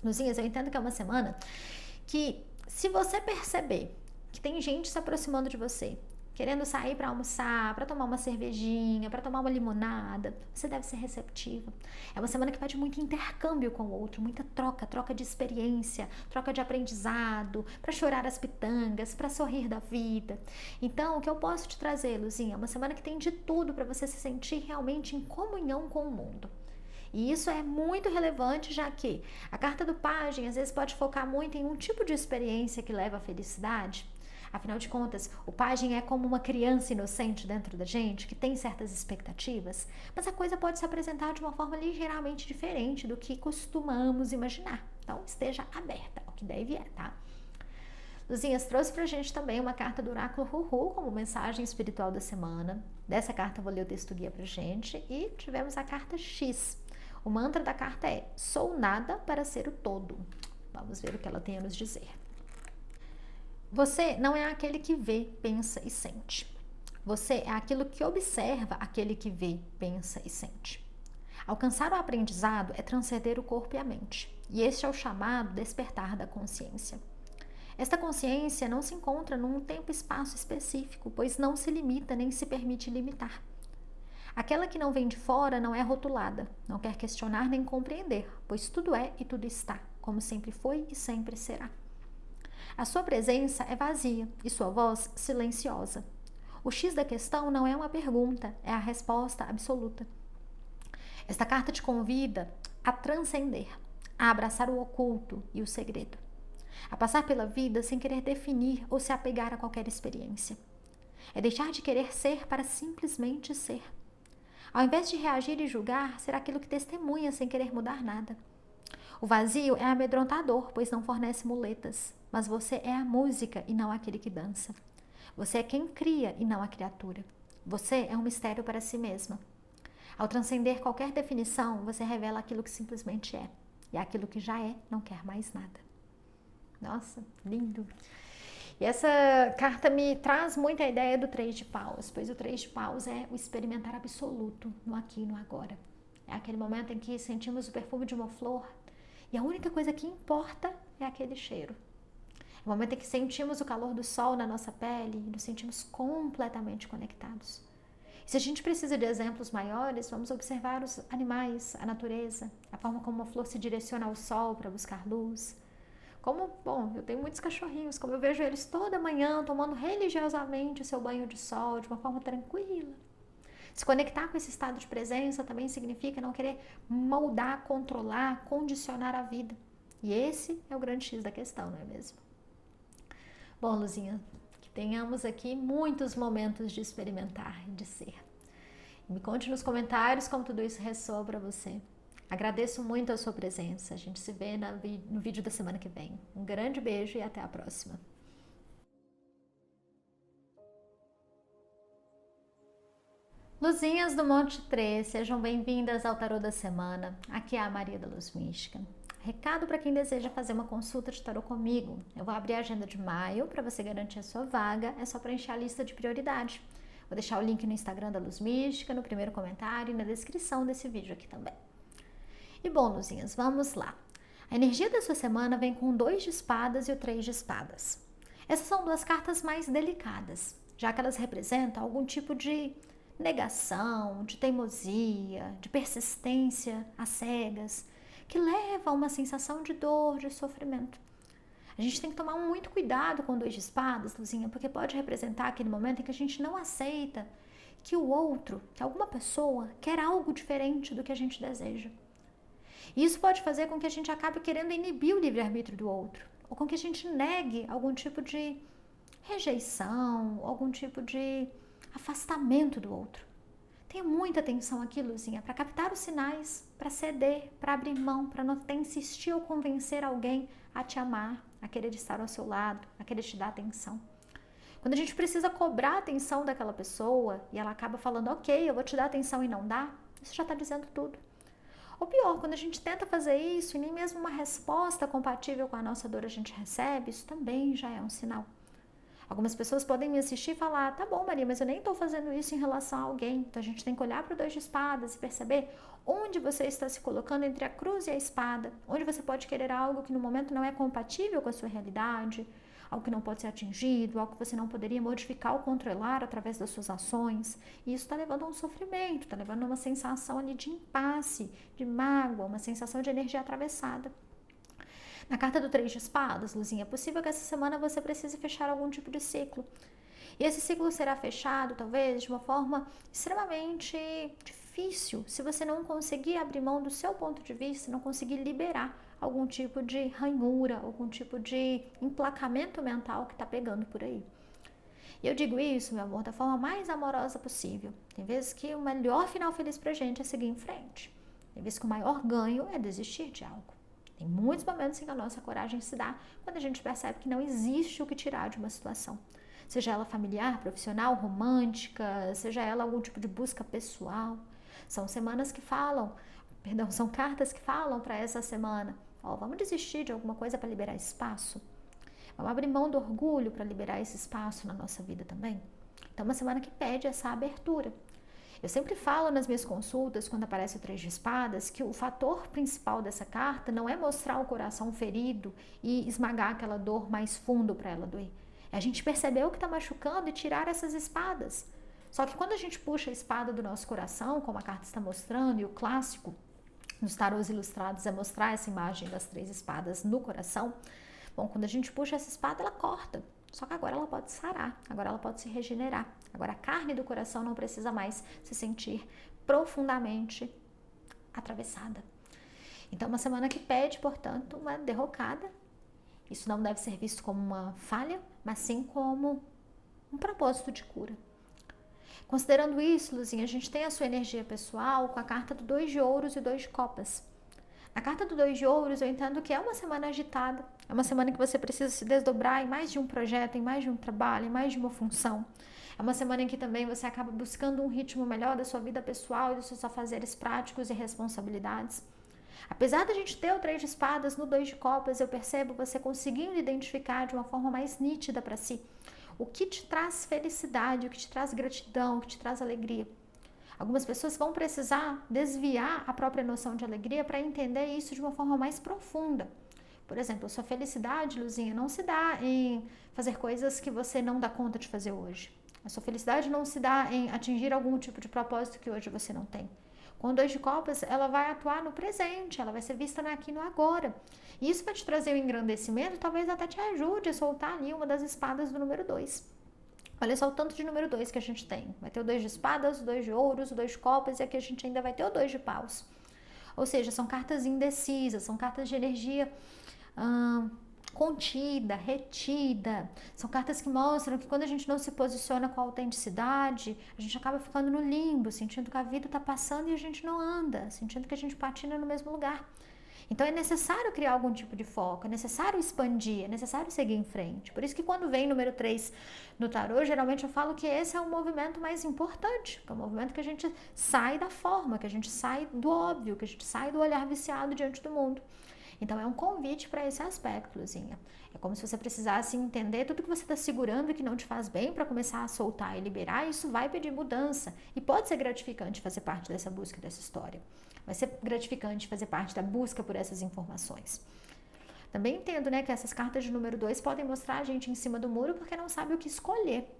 Luzinhas, eu entendo que é uma semana que, se você perceber que tem gente se aproximando de você, querendo sair para almoçar, para tomar uma cervejinha, para tomar uma limonada, você deve ser receptiva. É uma semana que pede muito intercâmbio com o outro, muita troca, troca de experiência, troca de aprendizado, para chorar as pitangas, para sorrir da vida. Então, o que eu posso te trazer, Luzinha, é uma semana que tem de tudo para você se sentir realmente em comunhão com o mundo. E isso é muito relevante, já que a carta do pajem às vezes pode focar muito em um tipo de experiência que leva à felicidade. Afinal de contas, o pajem é como uma criança inocente dentro da gente, que tem certas expectativas, mas a coisa pode se apresentar de uma forma ligeiramente diferente do que costumamos imaginar. Então, esteja aberta ao que deve é, tá? Luzinhas, trouxe pra gente também uma carta do oráculo Huhu como mensagem espiritual da semana. Dessa carta eu vou ler o texto guia pra gente. E tivemos a carta X. O mantra da carta é: sou nada para ser o todo. Vamos ver o que ela tem a nos dizer. Você não é aquele que vê, pensa e sente. Você é aquilo que observa aquele que vê, pensa e sente. Alcançar o aprendizado é transcender o corpo e a mente. E este é o chamado despertar da consciência. Esta consciência não se encontra num tempo e espaço específico, pois não se limita nem se permite limitar. Aquela que não vem de fora não é rotulada, não quer questionar nem compreender, pois tudo é e tudo está, como sempre foi e sempre será. A sua presença é vazia e sua voz silenciosa. O X da questão não é uma pergunta, é a resposta absoluta. Esta carta te convida a transcender, a abraçar o oculto e o segredo, a passar pela vida sem querer definir ou se apegar a qualquer experiência. É deixar de querer ser para simplesmente ser. Ao invés de reagir e julgar, ser aquilo que testemunha sem querer mudar nada. O vazio é amedrontador, pois não fornece muletas, mas você é a música e não aquele que dança. Você é quem cria e não a criatura. Você é um mistério para si mesma. Ao transcender qualquer definição, você revela aquilo que simplesmente é. E aquilo que já é não quer mais nada. Nossa, lindo! E essa carta me traz muito a ideia do 3 de paus, pois o 3 de paus é o experimentar absoluto no aqui e no agora. É aquele momento em que sentimos o perfume de uma flor e a única coisa que importa é aquele cheiro. É o momento em que sentimos o calor do sol na nossa pele e nos sentimos completamente conectados. E se a gente precisa de exemplos maiores, vamos observar os animais, a natureza, a forma como uma flor se direciona ao sol para buscar luz. Bom, eu tenho muitos cachorrinhos, como eu vejo eles toda manhã tomando religiosamente o seu banho de sol de uma forma tranquila. Se conectar com esse estado de presença também significa não querer moldar, controlar, condicionar a vida. E esse é o grande X da questão, não é mesmo? Bom, Luzinha, que tenhamos aqui muitos momentos de experimentar e de ser. Me conte nos comentários como tudo isso ressoa para você. Agradeço muito a sua presença. A gente se vê no vídeo da semana que vem. Um grande beijo e até a próxima. Luzinhas do Monte 3, sejam bem-vindas ao Tarô da Semana. Aqui é a Maria da Luz Mística. Recado para quem deseja fazer uma consulta de tarô comigo. Eu vou abrir a agenda de maio para você garantir a sua vaga. É só preencher a lista de prioridade. Vou deixar o link no Instagram da Luz Mística, no primeiro comentário e na descrição desse vídeo aqui também. E bom, Luzinhas, vamos lá. A energia da sua semana vem com o 2 de espadas e o 3 de espadas. Essas são duas cartas mais delicadas, já que elas representam algum tipo de negação, de teimosia, de persistência às cegas, que leva a uma sensação de dor, de sofrimento. A gente tem que tomar muito cuidado com o 2 de espadas, Luzinha, porque pode representar aquele momento em que a gente não aceita que o outro, que alguma pessoa, quer algo diferente do que a gente deseja. E isso pode fazer com que a gente acabe querendo inibir o livre-arbítrio do outro, ou com que a gente negue algum tipo de rejeição, algum tipo de afastamento do outro. Tenha muita atenção aqui, Luzinha, para captar os sinais, para ceder, para abrir mão, para não ter insistir ou convencer alguém a te amar, a querer estar ao seu lado, a querer te dar atenção. Quando a gente precisa cobrar a atenção daquela pessoa e ela acaba falando, ok, eu vou te dar atenção e não dá, isso já está dizendo tudo. Ou pior, quando a gente tenta fazer isso e nem mesmo uma resposta compatível com a nossa dor a gente recebe, isso também já é um sinal. Algumas pessoas podem me assistir e falar, tá bom, Maria, mas eu nem estou fazendo isso em relação a alguém. Então a gente tem que olhar para o 2 de espadas e perceber onde você está se colocando entre a cruz e a espada, onde você pode querer algo que no momento não é compatível com a sua realidade, algo que não pode ser atingido, algo que você não poderia modificar ou controlar através das suas ações. E isso está levando a um sofrimento, está levando a uma sensação ali de impasse, de mágoa, uma sensação de energia atravessada. Na carta do 3 de espadas, Luzinha, é possível que essa semana você precise fechar algum tipo de ciclo. E esse ciclo será fechado, talvez, de uma forma extremamente difícil, se você não conseguir abrir mão do seu ponto de vista, não conseguir liberar algum tipo de ranhura, algum tipo de emplacamento mental que está pegando por aí. E eu digo isso, meu amor, da forma mais amorosa possível. Tem vezes que o melhor final feliz pra gente é seguir em frente. Tem vezes que o maior ganho é desistir de algo. Tem muitos momentos em que a nossa coragem se dá quando a gente percebe que não existe o que tirar de uma situação. Seja ela familiar, profissional, romântica, seja ela algum tipo de busca pessoal. São semanas que falam, são cartas que falam para essa semana. Vamos desistir de alguma coisa para liberar espaço. Vamos abrir mão do orgulho para liberar esse espaço na nossa vida também. Então, uma semana que pede essa abertura. Eu sempre falo nas minhas consultas, quando aparece o 3 de espadas, que o fator principal dessa carta não é mostrar o coração ferido e esmagar aquela dor mais fundo para ela doer. É a gente perceber o que está machucando e tirar essas espadas. Só que quando a gente puxa a espada do nosso coração, como a carta está mostrando, e o clássico nos tarôs ilustrados é mostrar essa imagem das 3 espadas no coração, bom, quando a gente puxa essa espada, ela corta. Só que agora ela pode sarar, agora ela pode se regenerar. Agora a carne do coração não precisa mais se sentir profundamente atravessada. Então, uma semana que pede, portanto, uma derrocada. Isso não deve ser visto como uma falha, mas sim como um propósito de cura. Considerando isso, Luzinha, a gente tem a sua energia pessoal com a carta do 2 de ouros e 2 de copas. Na carta do 2 de ouros, eu entendo que é uma semana agitada, é uma semana que você precisa se desdobrar em mais de um projeto, em mais de um trabalho, em mais de uma função. É uma semana em que também você acaba buscando um ritmo melhor da sua vida pessoal e dos seus afazeres práticos e responsabilidades. Apesar da gente ter o 3 de espadas no 2 de copas, eu percebo você conseguindo identificar de uma forma mais nítida para si o que te traz felicidade, o que te traz gratidão, o que te traz alegria. Algumas pessoas vão precisar desviar a própria noção de alegria para entender isso de uma forma mais profunda. Por exemplo, a sua felicidade, Luzinha, não se dá em fazer coisas que você não dá conta de fazer hoje. A sua felicidade não se dá em atingir algum tipo de propósito que hoje você não tem. Com o 2 de copas, ela vai atuar no presente, ela vai ser vista no aqui e no agora. E isso vai te trazer um engrandecimento, talvez até te ajude a soltar ali uma das espadas do número 2. Olha só o tanto de número 2 que a gente tem. Vai ter o 2 de espadas, o 2 de ouros, o 2 de copas e aqui a gente ainda vai ter o 2 de paus. Ou seja, são cartas indecisas, são cartas de energia contida, retida. São cartas que mostram que quando a gente não se posiciona com autenticidade, a gente acaba ficando no limbo, sentindo que a vida está passando e a gente não anda, sentindo que a gente patina no mesmo lugar. Então é necessário criar algum tipo de foco, é necessário expandir, é necessário seguir em frente. Por isso que quando vem número 3 no tarô, geralmente eu falo que esse é o movimento mais importante, que é o movimento que a gente sai da forma, que a gente sai do óbvio, que a gente sai do olhar viciado diante do mundo. Então é um convite para esse aspecto, Luzinha. É como se você precisasse entender tudo que você está segurando e que não te faz bem para começar a soltar e liberar. Isso vai pedir mudança e pode ser gratificante fazer parte dessa busca, dessa história. Vai ser gratificante fazer parte da busca por essas informações. Também entendo, né, que essas cartas de número 2 podem mostrar a gente em cima do muro porque não sabe o que escolher.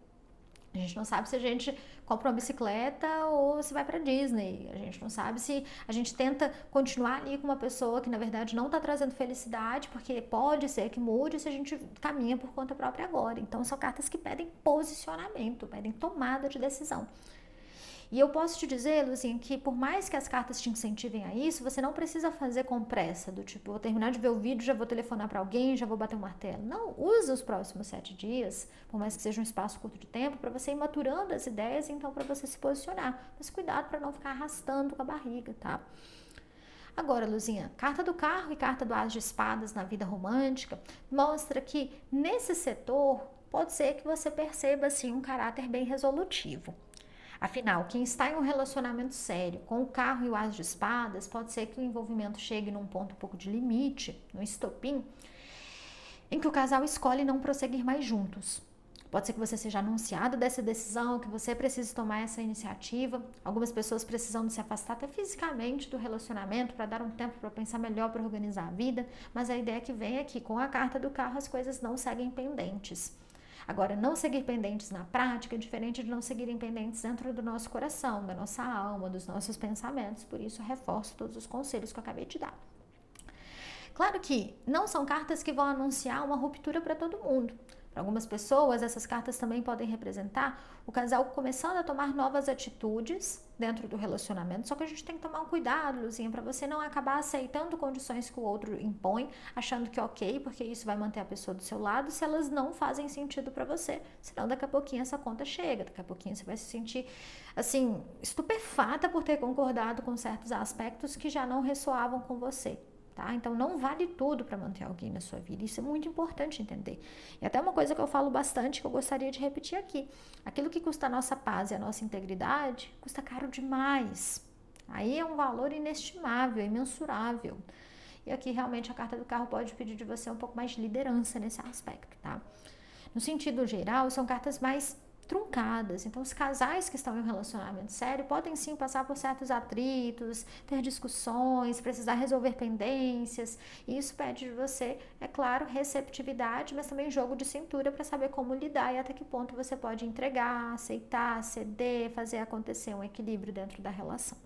A gente não sabe se a gente compra uma bicicleta ou se vai para Disney. A gente não sabe se a gente tenta continuar ali com uma pessoa que na verdade não está trazendo felicidade, porque pode ser que mude se a gente caminha por conta própria agora. Então são cartas que pedem posicionamento, pedem tomada de decisão. E eu posso te dizer, Luzinha, que por mais que as cartas te incentivem a isso, você não precisa fazer com pressa, do tipo, vou terminar de ver o vídeo, já vou telefonar para alguém, já vou bater um martelo. Não, usa os próximos 7 dias, por mais que seja um espaço curto de tempo, para você ir maturando as ideias e então para você se posicionar. Mas cuidado para não ficar arrastando com a barriga, tá? Agora, Luzinha, carta do carro e carta do as de espadas na vida romântica mostra que nesse setor pode ser que você perceba assim um caráter bem resolutivo. Afinal, quem está em um relacionamento sério com o carro e o as de espadas, pode ser que o envolvimento chegue num ponto um pouco de limite, no estopim, em que o casal escolhe não prosseguir mais juntos. Pode ser que você seja anunciado dessa decisão, que você precise tomar essa iniciativa. Algumas pessoas precisam se afastar até fisicamente do relacionamento para dar um tempo para pensar melhor, para organizar a vida. Mas a ideia que vem é que com a carta do carro as coisas não seguem pendentes. Agora, não seguir pendentes na prática é diferente de não seguirem pendentes dentro do nosso coração, da nossa alma, dos nossos pensamentos. Por isso, eu reforço todos os conselhos que eu acabei de dar. Claro que não são cartas que vão anunciar uma ruptura para todo mundo. Para algumas pessoas, essas cartas também podem representar o casal começando a tomar novas atitudes dentro do relacionamento. Só que a gente tem que tomar um cuidado, Luzinha, para você não acabar aceitando condições que o outro impõe, achando que é ok, porque isso vai manter a pessoa do seu lado, se elas não fazem sentido para você. Senão, daqui a pouquinho essa conta chega, daqui a pouquinho você vai se sentir, assim, estupefata por ter concordado com certos aspectos que já não ressoavam com você. Tá? Então não vale tudo para manter alguém na sua vida, isso é muito importante entender. E até uma coisa que eu falo bastante, que eu gostaria de repetir aqui: aquilo que custa a nossa paz e a nossa integridade, custa caro demais. Aí é um valor inestimável, imensurável. E aqui realmente a carta do carro pode pedir de você um pouco mais de liderança nesse aspecto, tá? No sentido geral, são cartas mais truncadas. Então, os casais que estão em um relacionamento sério podem sim passar por certos atritos, ter discussões, precisar resolver pendências. E isso pede de você, é claro, receptividade, mas também jogo de cintura para saber como lidar e até que ponto você pode entregar, aceitar, ceder, fazer acontecer um equilíbrio dentro da relação.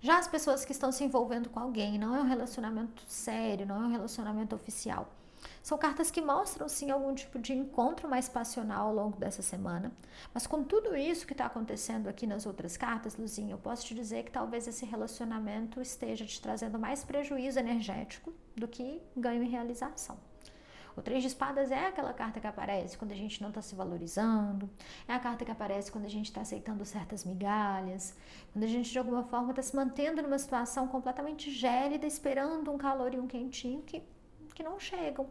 Já as pessoas que estão se envolvendo com alguém, não é um relacionamento sério, não é um relacionamento oficial. São cartas que mostram sim algum tipo de encontro mais passional ao longo dessa semana. Mas com tudo isso que está acontecendo aqui nas outras cartas, Luzinha, eu posso te dizer que talvez esse relacionamento esteja te trazendo mais prejuízo energético do que ganho e realização. O 3 de espadas é aquela carta que aparece quando a gente não está se valorizando, é a carta que aparece quando a gente está aceitando certas migalhas, quando a gente de alguma forma está se mantendo numa situação completamente gélida, esperando um calor e um quentinho que não chegam.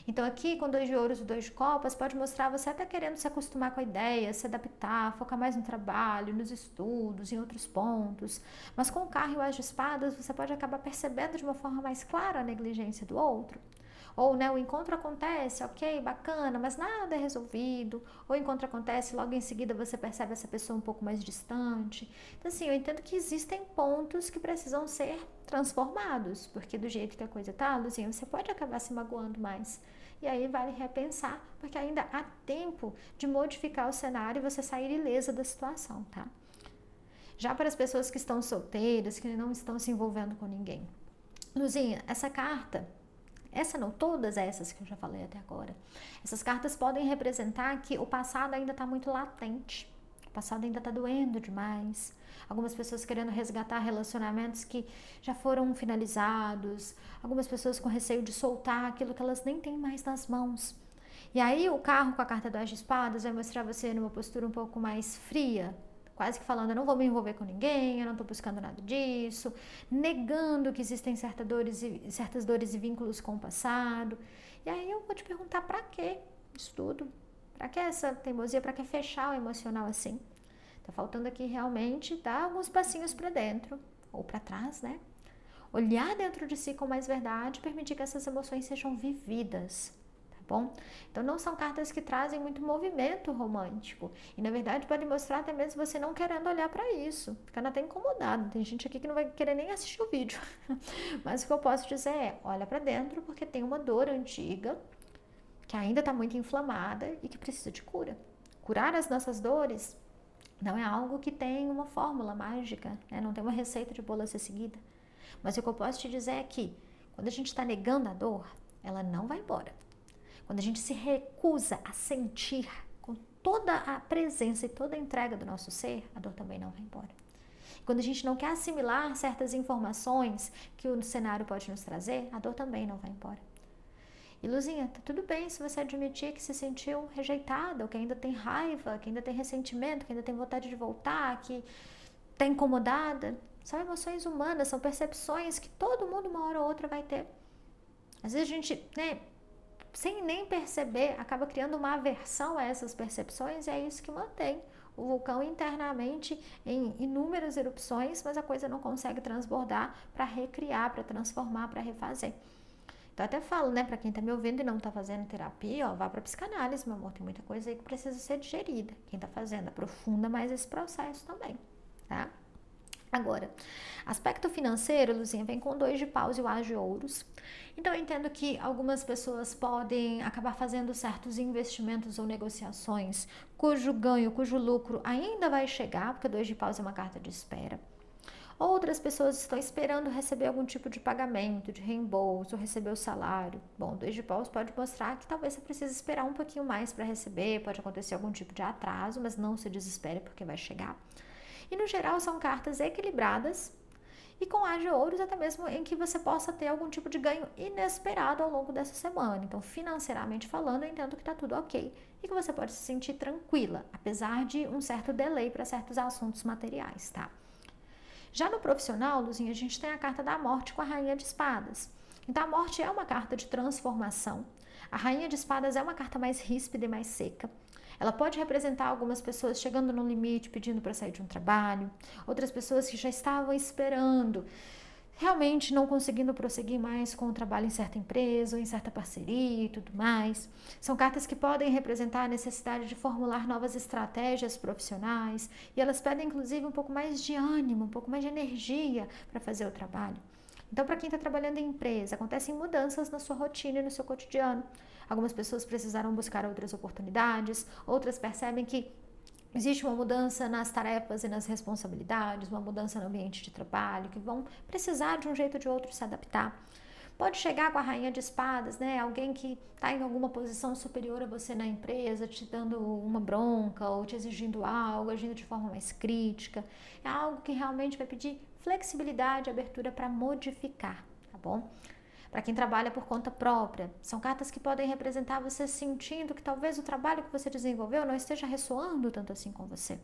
Então aqui com 2 de ouros e 2 de copas pode mostrar você até querendo se acostumar com a ideia, se adaptar, focar mais no trabalho, nos estudos, em outros pontos. Mas com o carro e o as de espadas você pode acabar percebendo de uma forma mais clara a negligência do outro. Ou, né, o encontro acontece, ok, bacana, mas nada é resolvido. Ou o encontro acontece, logo em seguida você percebe essa pessoa um pouco mais distante. Então, assim, eu entendo que existem pontos que precisam ser transformados, porque do jeito que a coisa tá, Luzinha, você pode acabar se magoando mais. E aí vale repensar, porque ainda há tempo de modificar o cenário e você sair ilesa da situação, tá? Já para as pessoas que estão solteiras, que não estão se envolvendo com ninguém. Luzinha, essa carta... Essa não, todas essas que eu já falei até agora. Essas cartas podem representar que o passado ainda está muito latente. O passado ainda está doendo demais. Algumas pessoas querendo resgatar relacionamentos que já foram finalizados. Algumas pessoas com receio de soltar aquilo que elas nem têm mais nas mãos. E aí o carro com a carta do as de espadas vai mostrar você numa postura um pouco mais fria, quase que falando, eu não vou me envolver com ninguém, eu não estou buscando nada disso, negando que existem certas dores e vínculos com o passado. E aí eu vou te perguntar, para que isso tudo? Para que essa teimosia? Para que fechar o emocional assim? Tá faltando aqui realmente dar alguns passinhos para dentro, ou para trás, né? Olhar dentro de si com mais verdade, permitir que essas emoções sejam vividas. Bom? Então não são cartas que trazem muito movimento romântico e na verdade podem mostrar até mesmo você não querendo olhar para isso, ficando até incomodado. Tem gente aqui que não vai querer nem assistir o vídeo, mas o que eu posso dizer é, olha para dentro porque tem uma dor antiga que ainda está muito inflamada e que precisa de cura. Curar as nossas dores não é algo que tem uma fórmula mágica, né? Não tem uma receita de bolo a ser seguida, mas o que eu posso te dizer é que quando a gente está negando a dor, ela não vai embora. Quando a gente se recusa a sentir com toda a presença e toda a entrega do nosso ser, a dor também não vai embora. Quando a gente não quer assimilar certas informações que o cenário pode nos trazer, a dor também não vai embora. E Luzinha, tá tudo bem se você admitir que se sentiu rejeitada, ou que ainda tem raiva, que ainda tem ressentimento, que ainda tem vontade de voltar, que tá incomodada. São emoções humanas, são percepções que todo mundo uma hora ou outra vai ter. Às vezes a gente, né, sem nem perceber, acaba criando uma aversão a essas percepções e é isso que mantém o vulcão internamente em inúmeras erupções, mas a coisa não consegue transbordar para recriar, para transformar, para refazer. Então, até falo, né, para quem tá me ouvindo e não tá fazendo terapia, ó, vá pra psicanálise, meu amor, tem muita coisa aí que precisa ser digerida. Quem tá fazendo, aprofunda mais esse processo também, tá? Agora, aspecto financeiro, Luzinha, vem com 2 de paus e o as de ouros. Então, eu entendo que algumas pessoas podem acabar fazendo certos investimentos ou negociações cujo ganho, cujo lucro ainda vai chegar, porque 2 de paus é uma carta de espera. Outras pessoas estão esperando receber algum tipo de pagamento, de reembolso, receber o salário. Bom, 2 de paus pode mostrar que talvez você precise esperar um pouquinho mais para receber, pode acontecer algum tipo de atraso, mas não se desespere porque vai chegar. E no geral são cartas equilibradas e com as de ouros até mesmo em que você possa ter algum tipo de ganho inesperado ao longo dessa semana. Então, financeiramente falando, eu entendo que está tudo ok e que você pode se sentir tranquila, apesar de um certo delay para certos assuntos materiais, tá? Já no profissional, Luzinha, a gente tem a carta da morte com a rainha de espadas. Então, a morte é uma carta de transformação. A rainha de espadas é uma carta mais ríspida e mais seca. Ela pode representar algumas pessoas chegando no limite, pedindo para sair de um trabalho, outras pessoas que já estavam esperando, realmente não conseguindo prosseguir mais com o trabalho em certa empresa ou em certa parceria e tudo mais. São cartas que podem representar a necessidade de formular novas estratégias profissionais e elas pedem inclusive um pouco mais de ânimo, um pouco mais de energia para fazer o trabalho. Então, para quem está trabalhando em empresa, acontecem mudanças na sua rotina e no seu cotidiano. Algumas pessoas precisaram buscar outras oportunidades, outras percebem que existe uma mudança nas tarefas e nas responsabilidades, uma mudança no ambiente de trabalho, que vão precisar de um jeito ou de outro se adaptar. Pode chegar com a rainha de espadas, né? Alguém que está em alguma posição superior a você na empresa, te dando uma bronca ou te exigindo algo, agindo de forma mais crítica. É algo que realmente vai pedir flexibilidade, abertura para modificar, tá bom? Para quem trabalha por conta própria, são cartas que podem representar você sentindo que talvez o trabalho que você desenvolveu não esteja ressoando tanto assim com você.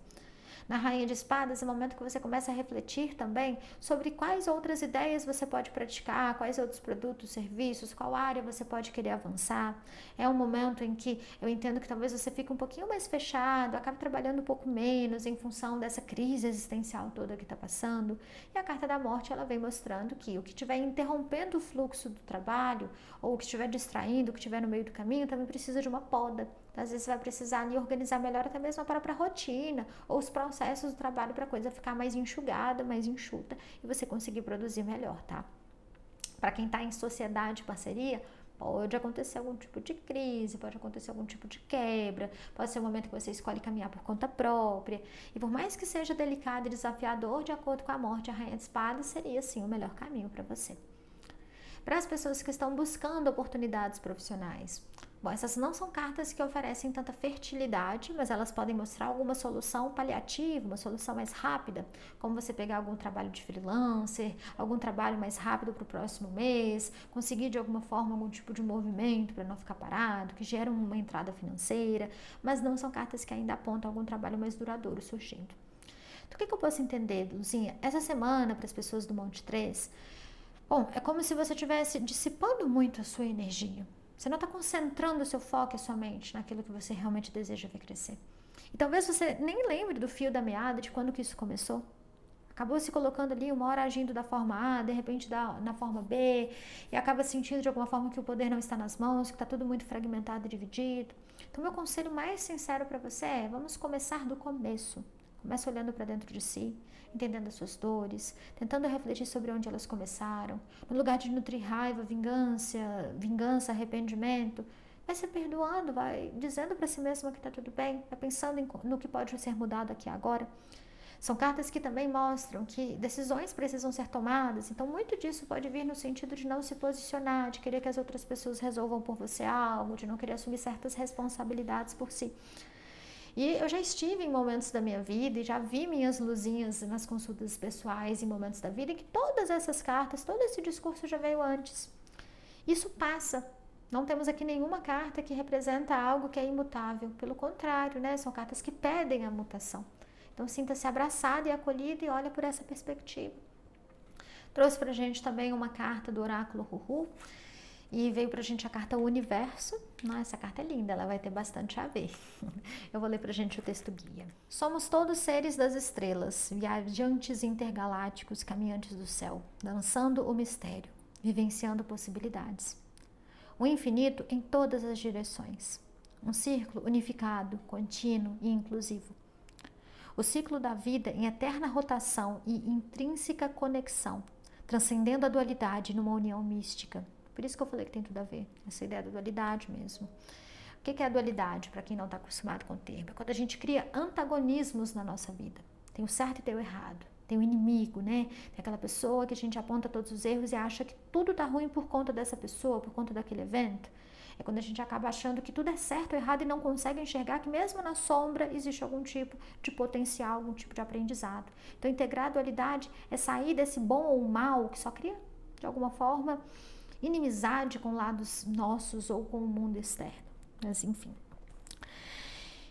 Na Rainha de Espadas é o momento que você começa a refletir também sobre quais outras ideias você pode praticar, quais outros produtos, serviços, qual área você pode querer avançar. É um momento em que eu entendo que talvez você fique um pouquinho mais fechado, acabe trabalhando um pouco menos em função dessa crise existencial toda que está passando. E a Carta da Morte, ela vem mostrando que o que estiver interrompendo o fluxo do trabalho, ou o que estiver distraindo, o que estiver no meio do caminho, também precisa de uma poda. Às vezes você vai precisar ali organizar melhor até mesmo a própria rotina ou os processos do trabalho para a coisa ficar mais enxugada, mais enxuta e você conseguir produzir melhor, tá? Para quem está em sociedade, parceria, pode acontecer algum tipo de crise, pode acontecer algum tipo de quebra, pode ser um momento que você escolhe caminhar por conta própria. E por mais que seja delicado e desafiador, de acordo com a morte, a Rainha de Espadas seria sim o melhor caminho para você. Para as pessoas que estão buscando oportunidades profissionais. Bom, essas não são cartas que oferecem tanta fertilidade, mas elas podem mostrar alguma solução paliativa, uma solução mais rápida, como você pegar algum trabalho de freelancer, algum trabalho mais rápido para o próximo mês, conseguir de alguma forma algum tipo de movimento para não ficar parado, que gera uma entrada financeira, mas não são cartas que ainda apontam algum trabalho mais duradouro surgindo. Então, o que eu posso entender, Luzinha? Essa semana, para as pessoas do Monte 3, bom, é como se você estivesse dissipando muito a sua energia. Você não está concentrando o seu foco e a sua mente naquilo que você realmente deseja ver crescer. E talvez você nem lembre do fio da meada de quando que isso começou. Acabou se colocando ali uma hora agindo da forma A, de repente na forma B, e acaba sentindo de alguma forma que o poder não está nas mãos, que está tudo muito fragmentado e dividido. Então, meu conselho mais sincero para você é: vamos começar do começo. Comece olhando para dentro de si, entendendo as suas dores, tentando refletir sobre onde elas começaram. No lugar de nutrir raiva, vingança, arrependimento, vai se perdoando, vai dizendo para si mesma que está tudo bem, vai pensando no que pode ser mudado aqui agora. São cartas que também mostram que decisões precisam ser tomadas, então muito disso pode vir no sentido de não se posicionar, de querer que as outras pessoas resolvam por você algo, de não querer assumir certas responsabilidades por si. E eu já estive em momentos da minha vida e já vi minhas luzinhas nas consultas pessoais em momentos da vida em que todas essas cartas, todo esse discurso já veio antes. Isso passa. Não temos aqui nenhuma carta que representa algo que é imutável. Pelo contrário, né? São cartas que pedem a mutação. Então, sinta-se abraçada e acolhida e olha por essa perspectiva. Trouxe pra gente também uma carta do oráculo Huhu. E veio pra gente a carta Universo. Essa carta é linda, ela vai ter bastante a ver. Eu vou ler pra gente o texto guia. Somos todos seres das estrelas, viajantes intergalácticos, caminhantes do céu, dançando o mistério, vivenciando possibilidades. O infinito em todas as direções. Um círculo unificado, contínuo e inclusivo. O ciclo da vida em eterna rotação e intrínseca conexão, transcendendo a dualidade numa união mística. Por isso que eu falei que tem tudo a ver, essa ideia da dualidade mesmo. O que é a dualidade, para quem não está acostumado com o termo? É quando a gente cria antagonismos na nossa vida. Tem o certo e tem o errado. Tem o inimigo, né? Tem aquela pessoa que a gente aponta todos os erros e acha que tudo está ruim por conta dessa pessoa, por conta daquele evento. É quando a gente acaba achando que tudo é certo ou errado e não consegue enxergar que mesmo na sombra existe algum tipo de potencial, algum tipo de aprendizado. Então, integrar a dualidade é sair desse bom ou mal que só cria, de alguma forma, inimizade com lados nossos ou com o mundo externo. Mas, enfim.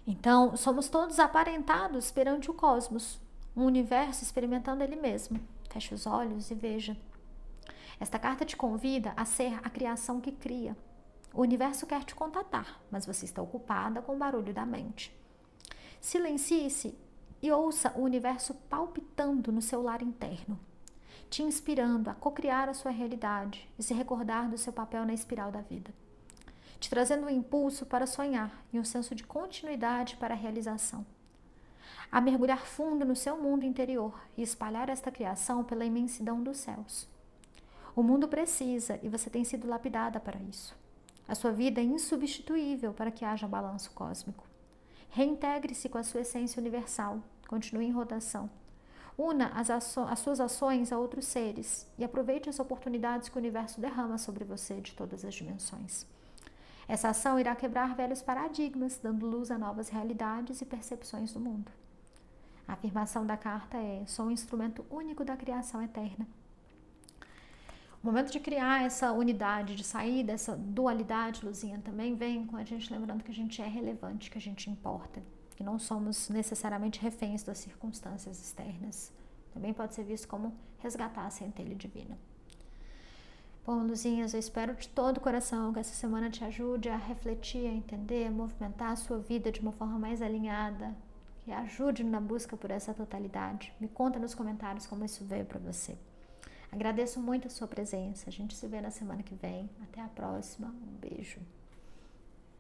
Então, somos todos aparentados perante o cosmos, um universo experimentando ele mesmo. Feche os olhos e veja. Esta carta te convida a ser a criação que cria. O universo quer te contatar, mas você está ocupada com o barulho da mente. Silencie-se e ouça o universo palpitando no seu lar interno, te inspirando a cocriar a sua realidade e se recordar do seu papel na espiral da vida, te trazendo um impulso para sonhar e um senso de continuidade para a realização, a mergulhar fundo no seu mundo interior e espalhar esta criação pela imensidão dos céus. O mundo precisa e você tem sido lapidada para isso. A sua vida é insubstituível para que haja balanço cósmico. Reintegre-se com a sua essência universal, continue em rotação. Una as suas ações a outros seres e aproveite as oportunidades que o universo derrama sobre você de todas as dimensões. Essa ação irá quebrar velhos paradigmas, dando luz a novas realidades e percepções do mundo. A afirmação da carta é: sou um instrumento único da criação eterna. O momento de criar essa unidade, de sair dessa dualidade, Luzinha, também vem com a gente lembrando que a gente é relevante, que a gente importa, que não somos necessariamente reféns das circunstâncias externas. Também pode ser visto como resgatar a centelha divina. Bom, Luzinhas, eu espero de todo o coração que essa semana te ajude a refletir, a entender, a movimentar a sua vida de uma forma mais alinhada, que ajude na busca por essa totalidade. Me conta nos comentários como isso veio para você. Agradeço muito a sua presença. A gente se vê na semana que vem. Até a próxima. Um beijo.